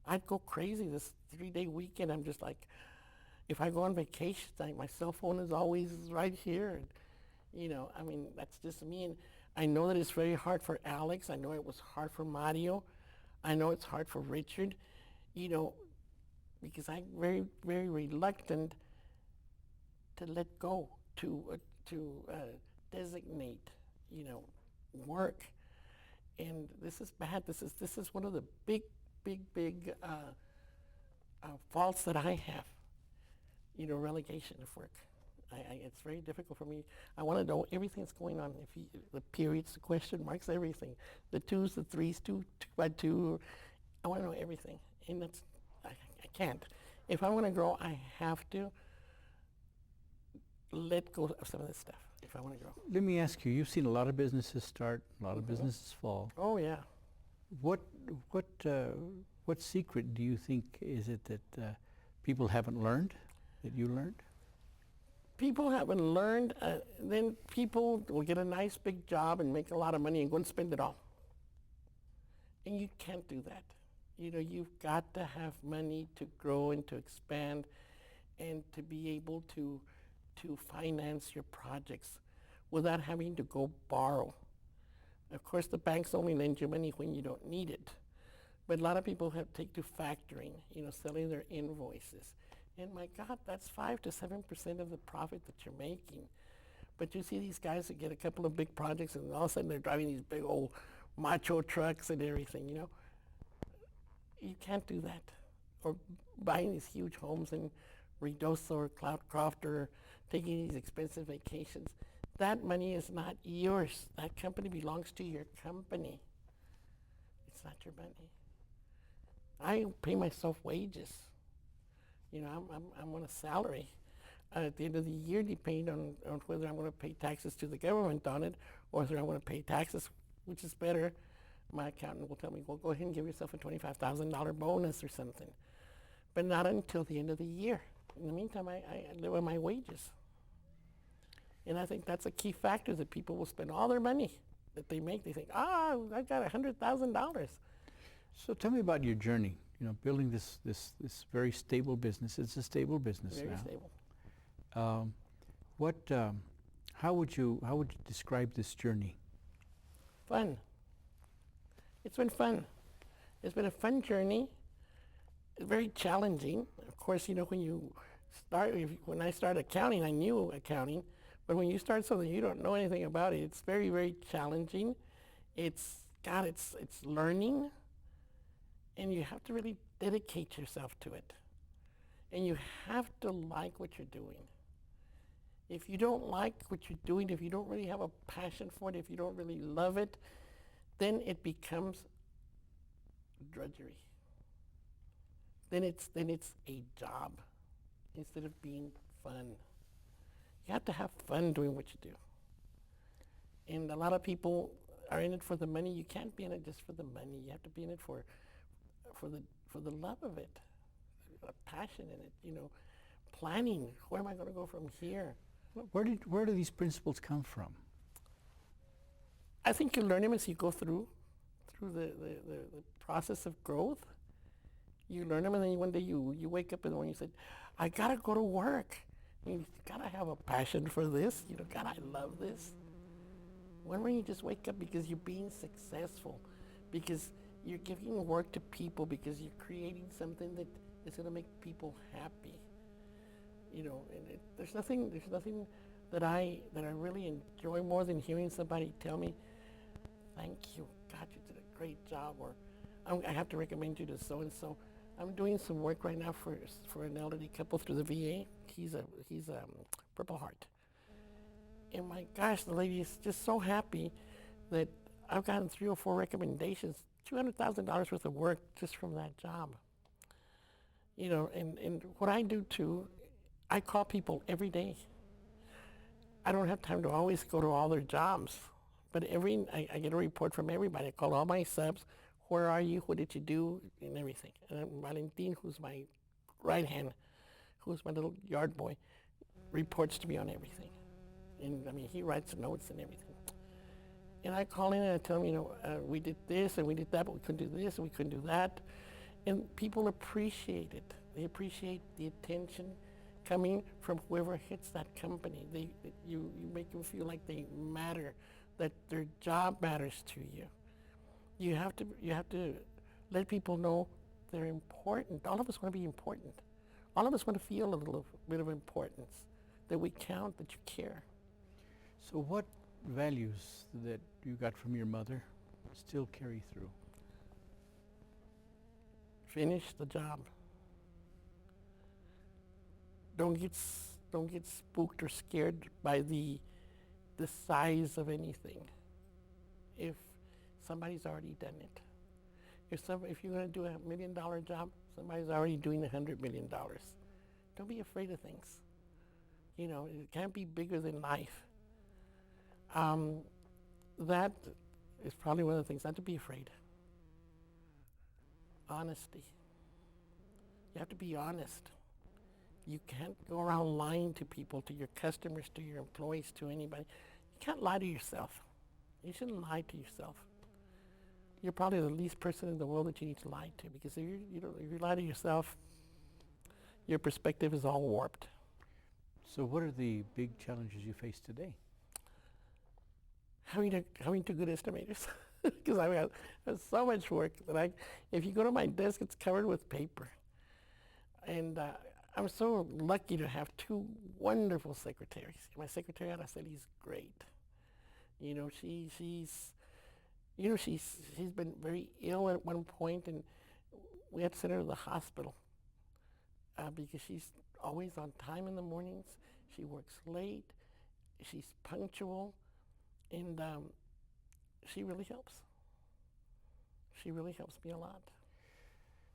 I'd go crazy this 3-day weekend. I'm just like, if I go on vacation, my cell phone is always right here. And, that's just me. And I know that it's very hard for Alex. I know it was hard for Mario. I know it's hard for Richard, because I'm very, very reluctant to let go, to designate, work. And this is bad. This is one of the big faults that I have, relegation of work. It's very difficult for me. I want to know everything that's going on. The periods, the question marks, everything. The 2s, the 3s, 2 by 2. I want to know everything. And I can't. If I want to grow, I have to let go of some of this stuff if I want to grow. Let me ask you, you've seen a lot of businesses start, a lot of businesses fall. Oh, yeah. What secret do you think is it that people haven't learned, that you learned? People haven't learned, then people will get a nice big job and make a lot of money and go and spend it all. And you can't do that. You've got to have money to grow and to expand and to be able to finance your projects without having to go borrow. Of course, the banks only lend you money when you don't need it. But a lot of people have take to factoring, selling their invoices. And my God, that's 5 to 7% of the profit that you're making. But you see these guys that get a couple of big projects and all of a sudden they're driving these big old macho trucks and everything, You can't do that. Or buying these huge homes in Ruidoso or Cloudcroft or taking these expensive vacations. That money is not yours. That company belongs to your company. It's not your money. I pay myself wages. I'm on a salary. At the end of the year, depending on whether I'm going to pay taxes to the government on it or whether I want to pay taxes, which is better, my accountant will tell me, well, go ahead and give yourself a $25,000 bonus or something. But not until the end of the year. In the meantime, I live on my wages. And I think that's a key factor that people will spend all their money that they make. They think, I've got $100,000. So tell me about your journey, building this very stable business. It's a stable business now. Very stable. How would you describe this journey? Fun. It's been fun. It's been a fun journey. It's very challenging. Of course, when I started accounting, I knew accounting. But when you start something you don't know anything about it, it's very, very challenging. It's learning. And you have to really dedicate yourself to it. And you have to like what you're doing. If you don't like what you're doing, if you don't really have a passion for it, if you don't really love it, then it becomes drudgery. Then it's a job instead of being fun. You have to have fun doing what you do. And a lot of people are in it for the money. You can't be in it just for the money. You have to be in it for the love of it, a passion in it, planning. Where am I going to go from here? Where do these principles come from? I think you learn them as you go through the process of growth. You learn them, and then one day you wake up in the morning and you say, I got to go to work. You got to have a passion for this. God, I love this. One morning you just wake up because you're being successful, because you're giving work to people, because you're creating something that is going to make people happy. And there's nothing that I really enjoy more than hearing somebody tell me, thank you, God, you did a great job, or I have to recommend you to so-and-so. I'm doing some work right now for an elderly couple through the VA. He's a Purple Heart. And my gosh, the lady is just so happy that I've gotten 3 or 4 recommendations, $200,000 worth of work just from that job. And what I do too, I call people every day. I don't have time to always go to all their jobs, but I get a report from everybody. I call all my subs. Where are you? What did you do? And everything. And Valentin, who's my right hand, who's my little yard boy, reports to me on everything. And he writes notes and everything. And I call in and I tell him, we did this and we did that, but we couldn't do this and we couldn't do that. And people appreciate it. They appreciate the attention coming from whoever hits that company. You make them feel like they matter, that their job matters to you. You have to let people know they're important. All of us want to be important. All of us want to feel a little bit of importance, that we count, that you care. So what values that you got from your mother still carry through? Finish the job. Don't get spooked or scared by the size of anything. If somebody's already done it. If you're going to do $1 million job, somebody's already doing $100 million. Don't be afraid of things. It can't be bigger than life. That is probably one of the things, not to be afraid. Honesty. You have to be honest. You can't go around lying to people, to your customers, to your employees, to anybody. You can't lie to yourself. You shouldn't lie to yourself. You're probably the least person in the world that you need to lie to, because if you lie to yourself, your perspective is all warped. So what are the big challenges you face today? having two good estimators because I have so much work that if you go to my desk, it's covered with paper. And I'm so lucky to have two wonderful secretaries. My secretary, Araceli, is great. You know, she's been very ill at one point, and we had to send her to the hospital because she's always on time in the mornings. She works late. She's punctual, and she really helps. She really helps me a lot.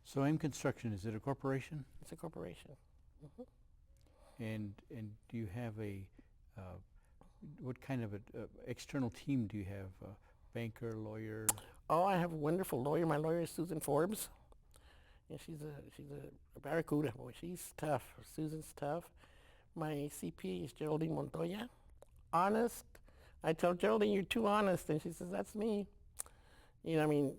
So M Construction, is it a corporation? It's a corporation. And do you have what kind of external team do you have? Banker, lawyer? Oh, I have a wonderful lawyer. My lawyer is Susan Forbes, and she's a barracuda. Boy, she's tough. Susan's tough. My CPA is Geraldine Montoya. Honest. I tell Geraldine, you're too honest, and she says, that's me. You know, I mean,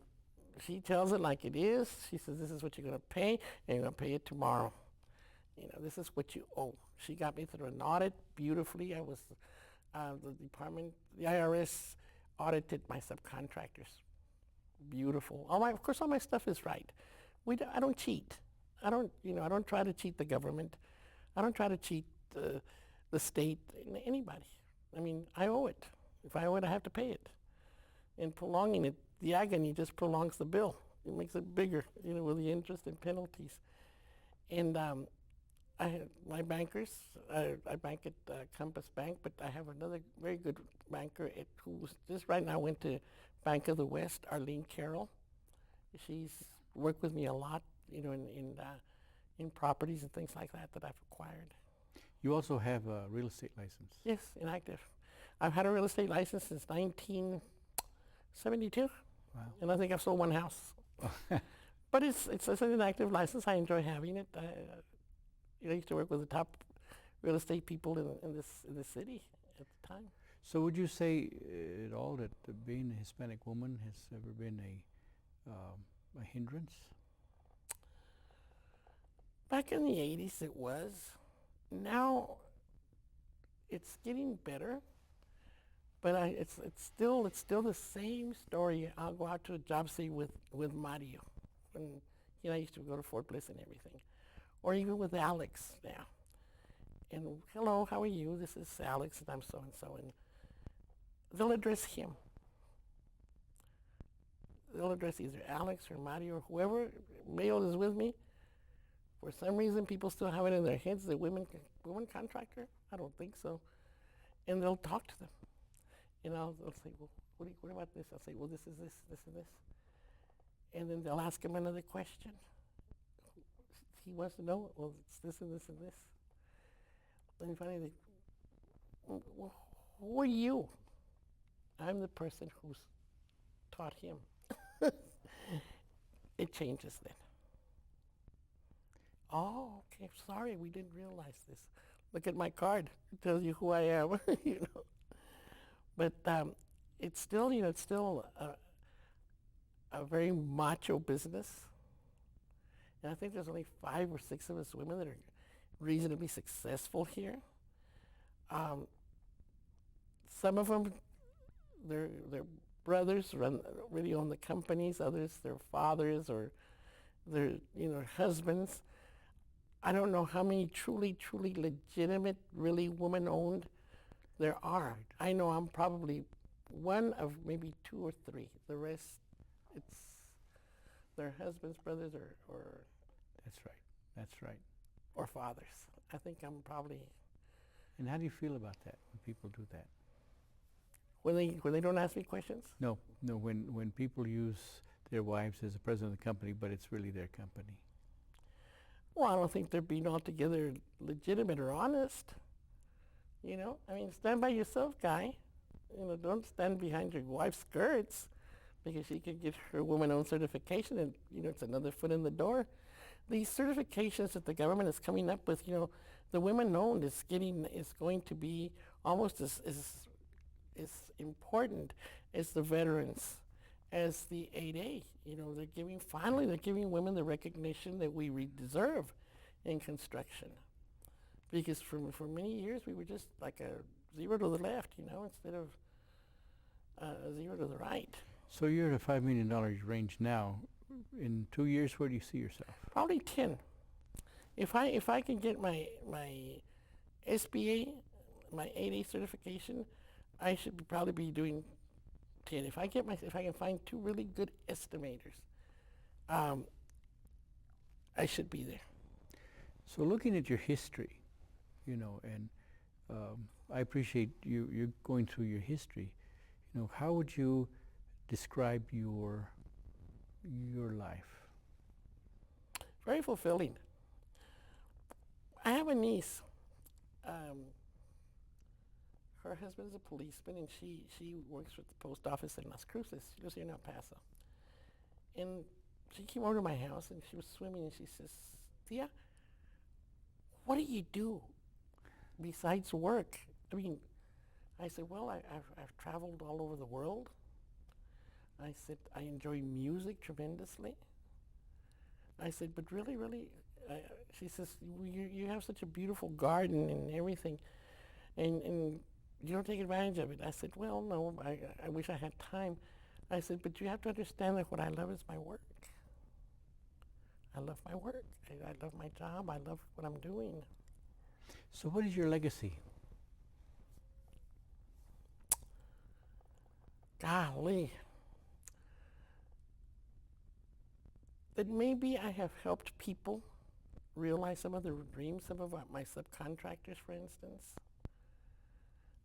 she tells it like it is. She says, this is what you're going to pay, and you're going to pay it tomorrow. You know, this is what you owe. She got me through an audit beautifully. I was, the IRS audited my subcontractors. Beautiful. Of course, all my stuff is right. I don't cheat. I don't try to cheat the government. I don't try to cheat the state, anybody. I mean, I owe it. If I owe it, I have to pay it. And prolonging it, the agony just prolongs the bill. It makes it bigger, with the interest and penalties. And my bankers, I bank at Compass Bank, but I have another very good banker who just right now went to Bank of the West, Arlene Carroll. She's worked with me a lot, in properties and things like that I've acquired. You also have a real estate license? Yes, inactive. I've had a real estate license since 1972. Wow. And I think I've sold one house. But it's an inactive license. I enjoy having it. I used to work with the top real estate people in this city at the time. So would you say at all that being a Hispanic woman has ever been a hindrance? Back in the 80s it was. Now it's getting better, but it's still the same story. I'll go out to a job site with Mario, and I used to go to Fort Bliss and everything, or even with Alex now. And hello, how are you? This is Alex, and I'm so and so, and they'll address him. They'll address either Alex or Mario or whoever male is with me. For some reason, people still have it in their heads that women contractor. I don't think so. And they'll talk to them. And they'll say, well, what about this? I'll say, well, this is this, this is this. And then they'll ask him another question. He wants to know, well, it's this and this and this. And finally, well, who are you? I'm the person who's taught him. It changes then. Oh, okay, sorry, we didn't realize this. Look at my card. It tells you who I am, But it's still, a very macho business. And I think there's only 5 or 6 of us women that are reasonably successful here. Some of them, their brothers really own the companies. Others, their fathers or their husbands. I don't know how many truly legitimate, really woman-owned there are. I know I'm probably one of maybe 2 or 3. The rest, it's their husbands, brothers, or That's right. Or fathers. I think I'm probably. And how do you feel about that when people do that? When they don't ask me questions? No. When people use their wives as the president of the company, but it's really their company. Well, I don't think they're being altogether legitimate or honest. I mean, stand by yourself, guy. Don't stand behind your wife's skirts because she can get her woman-owned certification and, it's another foot in the door. These certifications that the government is coming up with, the women-owned is going to be almost as important as the veterans, as the 8A. They're giving women the recognition that we deserve in construction. Because for many years we were just like a zero to the left, instead of zero to the right. So you're at a $5 million range now. In 2 years, where do you see yourself? Probably 10. If I can get my SBA, my 8A certification, I should probably be doing 10. If I can find two really good estimators, I should be there. So looking at your history, and I appreciate you going through your history. How would you describe your life? Very fulfilling. I have a niece. Her husband is a policeman, and she works with the post office in Las Cruces. She lives here in El Paso. And she came over to my house, and she was swimming, and she says, "Tia, what do you do besides work?" I mean, I said, "Well, I've traveled all over the world." I said, "I enjoy music tremendously." I said, "But really, really," she says, you have such a beautiful garden and everything, and you don't take advantage of it." I said, "Well, no, I wish I had time." I said, "But you have to understand that what I love is my work. I love my work. I love my job. I love what I'm doing." So what is your legacy? Golly. That maybe I have helped people realize some of their dreams, some of my subcontractors, for instance,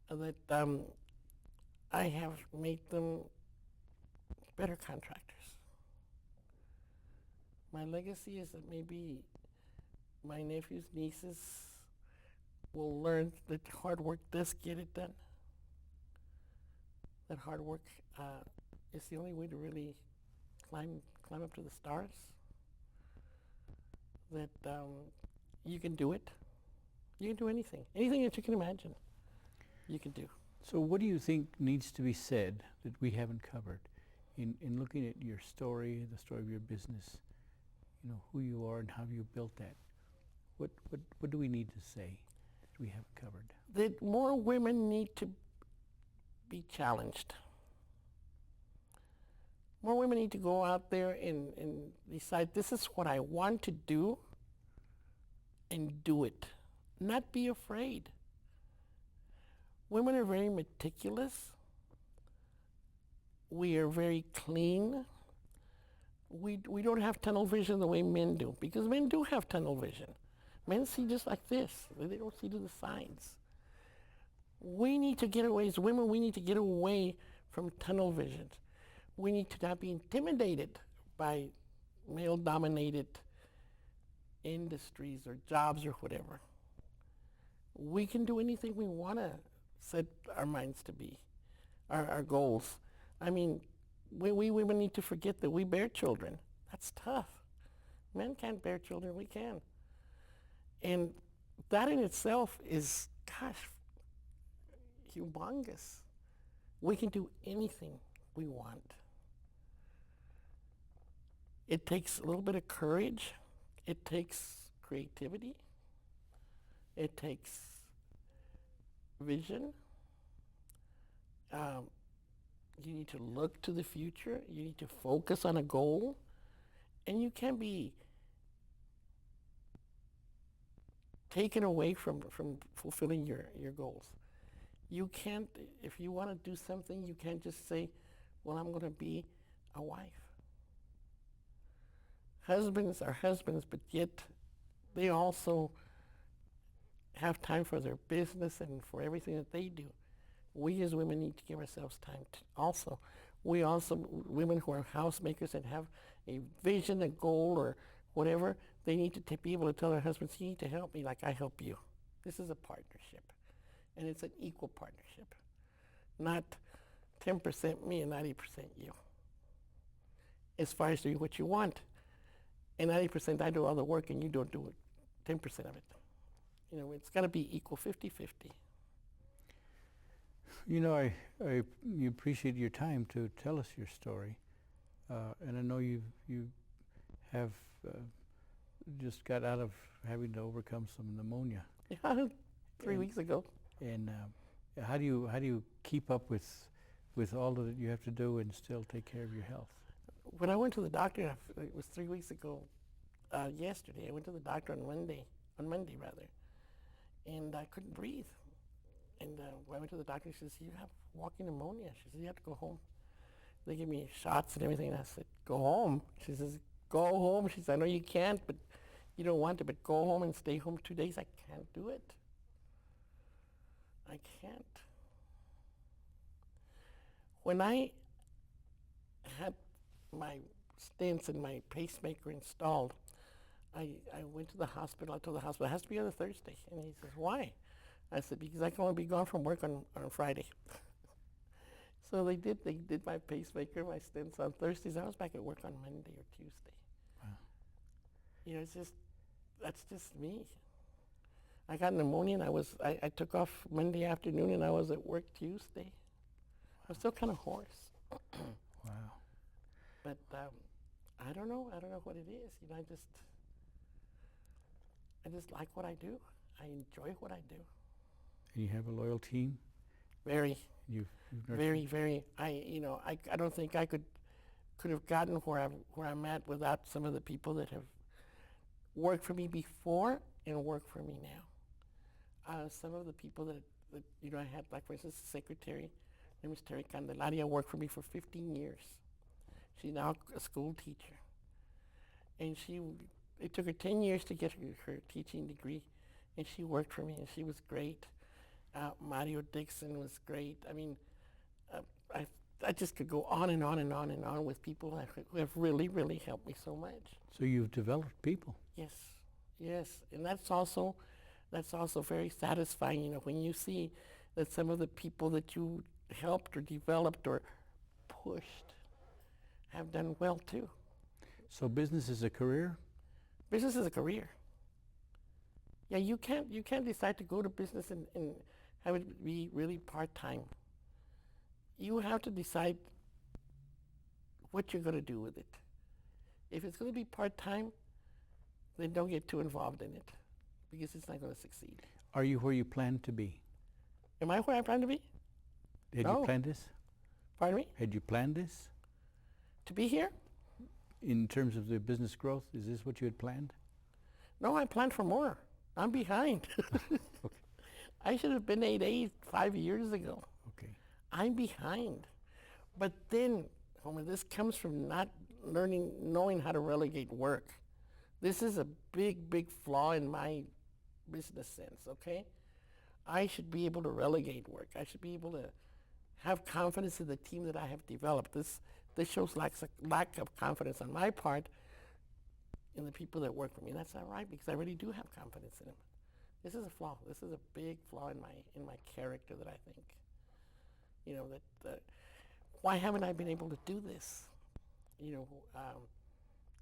that I have made them better contractors. My legacy is that maybe my nephews, nieces will learn that hard work does get it done. That hard work is the only way to really climb up to the stars. That you can do it. You can do anything. Anything that you can imagine, you can do. So what do you think needs to be said that we haven't covered in looking at your story, the story of your business, who you are and how you built that? What do we need to say that we haven't covered? That more women need to be challenged. More women need to go out there and decide, this is what I want to do, and do it. Not be afraid. Women are very meticulous. We are very clean. We don't have tunnel vision the way men do, because men do have tunnel vision. Men see just like this. They don't see to the sides. We need to get away, as women, we need to get away from tunnel vision. We need to not be intimidated by male-dominated industries or jobs or whatever. We can do anything we want to set our minds to be, our goals. I mean, we women need to forget that we bear children. That's tough. Men can't bear children, we can. And that in itself is, gosh, humongous. We can do anything we want. It takes a little bit of courage. It takes creativity. It takes vision. You need to look to the future. You need to focus on a goal. And you can't be taken away from fulfilling your goals. You can't, if you want to do something, you can't just say, well, I'm going to be a wife. Husbands are husbands, but yet they also have time for their business and for everything that they do. We as women need to give ourselves time also. We also, women who are housemakers and have a vision, a goal, or whatever, they need to be able to tell their husbands, you need to help me like I help you. This is a partnership. And it's an equal partnership. Not 10% me and 90% you. As far as doing what you want. And 90% I do all the work and you don't do it, 10% of it. It's got to be equal, 50-50. You appreciate your time to tell us your story. And I know you have just got out of having to overcome some pneumonia. Yeah, 3 weeks ago. And how do you keep up with with all that you have to do and still take care of your health? When I went to the doctor, it was 3 weeks ago, yesterday. I went to the doctor on Monday rather, and I couldn't breathe. And when I went to the doctor, she says, "You have walking pneumonia." She says, "You have to go home." They give me shots and everything. And I said, "Go home." She says, "Go home." She says, "I know you can't, but you don't want to, but go home and stay home 2 days." I can't do it. I can't. When I had my stents and my pacemaker installed, I went to the hospital. I told the hospital, "It has to be on a Thursday." And he says, "Why?" I said, "Because I can only be gone from work on Friday." So they did my pacemaker, my stents on Thursdays. I was back at work on Monday or Tuesday. Wow. You know, that's just me. I got pneumonia and I took off Monday afternoon and I was at work Tuesday. I'm still kind of hoarse. Wow. But I don't know what it is. You know, I just like what I do. I enjoy what I do. And you have a loyal team? Very. You've Very, very. I don't think I could have gotten where I'm at without some of the people that have worked for me before and work for me now. Some of the people that I had, like for instance, the secretary, her name is Terry Candelaria, worked for me for 15 years. She's now a school teacher, and it took her 10 years to get her teaching degree, and she worked for me, and she was great. Mario Dixon was great. I mean, I just could go on and on and on and on with people who have really, really helped me so much. So you've developed people. Yes, yes, and that's also very satisfying. You know, when you see that some of the people that you helped or developed or pushed have done well too. So business is a career? Business is a career. Yeah, you can't decide to go to business and have it be really part-time. You have to decide what you're going to do with it. If it's going to be part-time, then don't get too involved in it because it's not going to succeed. Are you where you plan to be? Am I where I plan to be? Had No. you planned this? Pardon me? Had you planned this? To be here? In terms of the business growth, is this what you had planned? No, I planned for more. I'm behind. Okay. I should have been 8A 5 years ago. Okay. I'm behind. But then, Homer, this comes from not knowing how to relegate work. This is a big, big flaw in my business sense, okay? I should be able to relegate work. I should be able to have confidence in the team that I have developed. This shows lack of confidence on my part in the people that work for me. That's not right because I really do have confidence in them. This is a flaw. This is a big flaw in my character that I think. You know that why haven't I been able to do this? You know,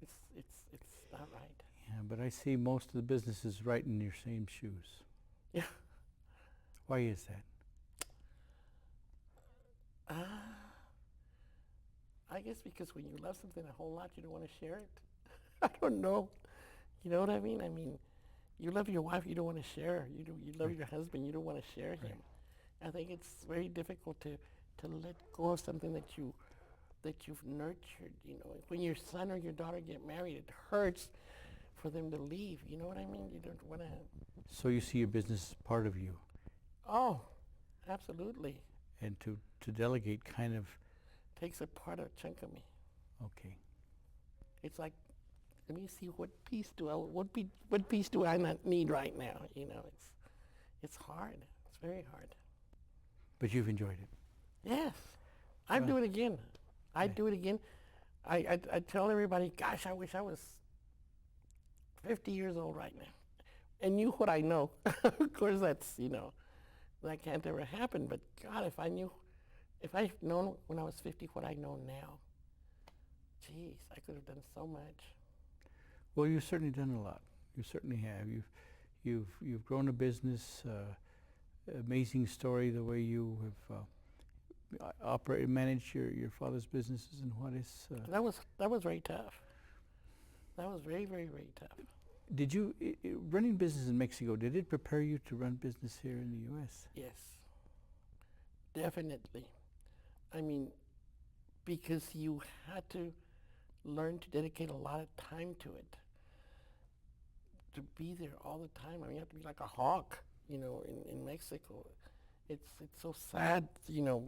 it's not right. Yeah, but I see most of the businesses right in your same shoes. Yeah. Why is that? I guess because when you love something a whole lot, you don't want to share it. I don't know. You know what I mean? I mean, you love your wife, you don't want to share her. You love your husband, you don't want to share him. I think it's very difficult to let go of something that you've nurtured. You know, when your son or your daughter get married, it hurts for them to leave. You know what I mean? You don't want to. So you see your business as part of you. Oh, absolutely. And to delegate kind of. Takes a chunk of me. Okay. It's like, let me see what piece do I not need right now? You know, it's hard. It's very hard. But you've enjoyed it. Yes, I'd do it again. I'd do it again. I tell everybody, gosh, I wish I was 50 years old right now, and knew what I know. Of course, that's that can't ever happen. But God, if I'd known when I was 50 what I know now, geez, I could have done so much. Well, you've certainly done a lot. You certainly have. You've grown a business. Amazing story the way you have managed your father's businesses and what is. That was very tough. That was very, very, very tough. Did you running business in Mexico? Did it prepare you to run business here in the U.S.? Yes, definitely. I mean, because you had to learn to dedicate a lot of time to it, to be there all the time. I mean, you have to be like a hawk, in Mexico. It's so sad,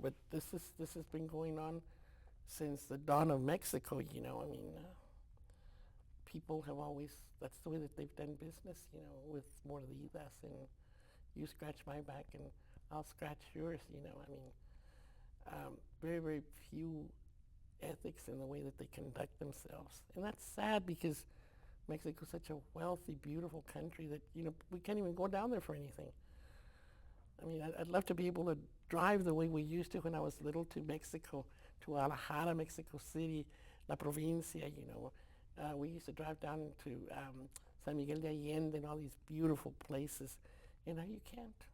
but this has been going on since the dawn of Mexico. I mean, people have always, that's the way that they've done business, with mordidas, and you scratch my back and I'll scratch yours. I mean, very, very few ethics in the way that they conduct themselves. And that's sad because Mexico is such a wealthy, beautiful country that, we can't even go down there for anything. I mean, I'd love to be able to drive the way we used to when I was little to Mexico, to Guadalajara, Mexico City, La Provincia, we used to drive down to San Miguel de Allende and all these beautiful places. And now you can't.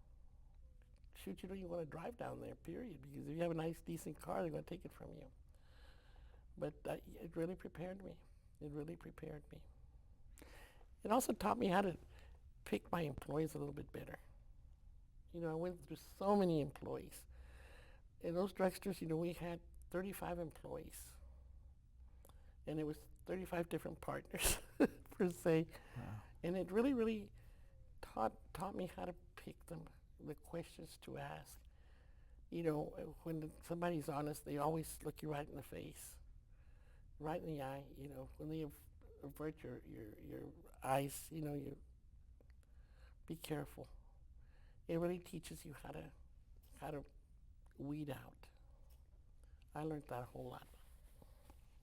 Shoot, you don't even want to drive down there, period, because if you have a nice, decent car, they're going to take it from you. But it really prepared me. It really prepared me. It also taught me how to pick my employees a little bit better. I went through so many employees. In those drugstores, we had 35 employees. And it was 35 different partners, per se. Wow. And it really, really taught me how to pick them, the questions to ask. When somebody's honest, they always look you right in the face, right in the eye. When they avert your eyes, you be careful. It really teaches you how to weed out. I learned that a whole lot.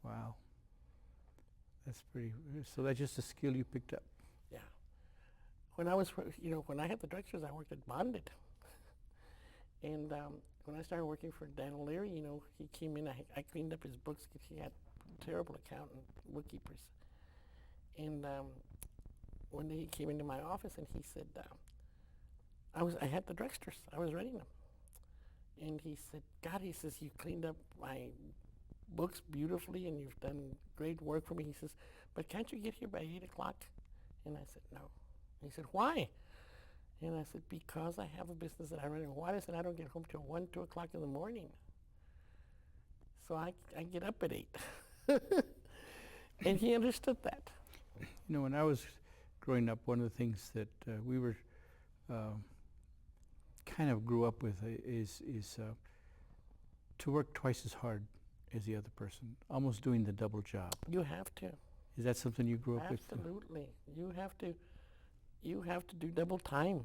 Wow. That's pretty, so that's just a skill you picked up. Yeah. When when I had the drugstores, I worked at Bonded. And when I started working for Dan O'Leary, he came in, I cleaned up his books because he had terrible accountant bookkeepers. And one day he came into my office and he said, I had the drugstores, I was running them. And he said, God, he says, you cleaned up my books beautifully and you've done great work for me. He says, but can't you get here by 8 o'clock? And I said, no. He said, why? And I said, because I have a business that I run in Juarez and I don't get home till 1, 2 o'clock in the morning. So I get up at 8. And he understood that. When I was growing up, one of the things that we were kind of grew up with is to work twice as hard as the other person, almost doing the double job. You have to. Is that something you grew up with? Absolutely. You have to do double time.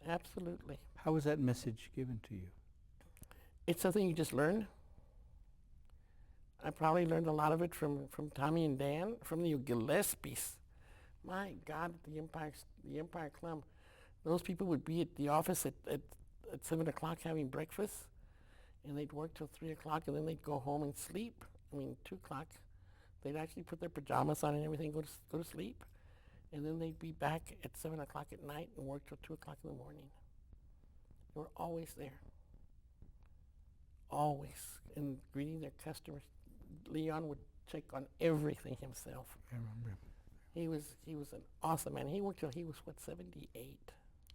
Absolutely. How was that message given to you? It's something you just learn. I probably learned a lot of it from Tommy and Dan, from the Gillespies. My God, the Empire Club. Those people would be at the office at 7 o'clock having breakfast, and they'd work till 3 o'clock, and then they'd go home and sleep. 2 o'clock. They'd actually put their pajamas on and everything, go to sleep. And then they'd be back at 7 o'clock at night and work till 2 o'clock in the morning. They were always there. Always. And greeting their customers. Leon would check on everything himself. I remember him. He was an awesome man. He worked till he was, 78?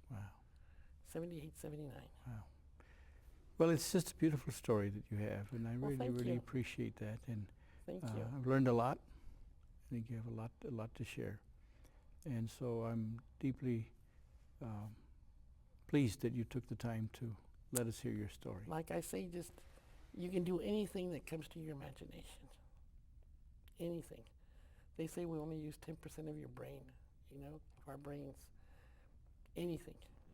Wow. 78, 79. Wow. Well, it's just a beautiful story that you have, and I really you. appreciate that. And Thank you. I've learned a lot. I think you have a lot to share. And so I'm deeply pleased that you took the time to let us hear your story. Like I say, just you can do anything that comes to your imagination. Anything. They say we only use 10% of your brain, of our brains. Anything.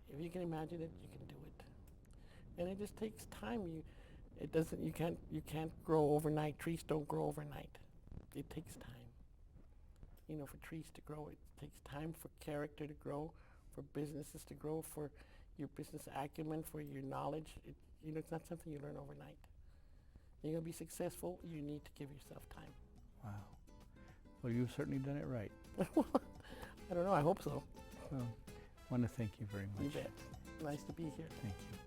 If you can imagine it, you can do it. And it just takes time. You can't grow overnight. Trees don't grow overnight. It takes time. For trees to grow, it takes time for character to grow, for businesses to grow, for your business acumen, for your knowledge. It's not something you learn overnight. You're going to be successful, you need to give yourself time. Wow. Well, you've certainly done it right. I don't know, I hope so. Well, I want to thank you very much. You bet. Nice to be here. Thank you.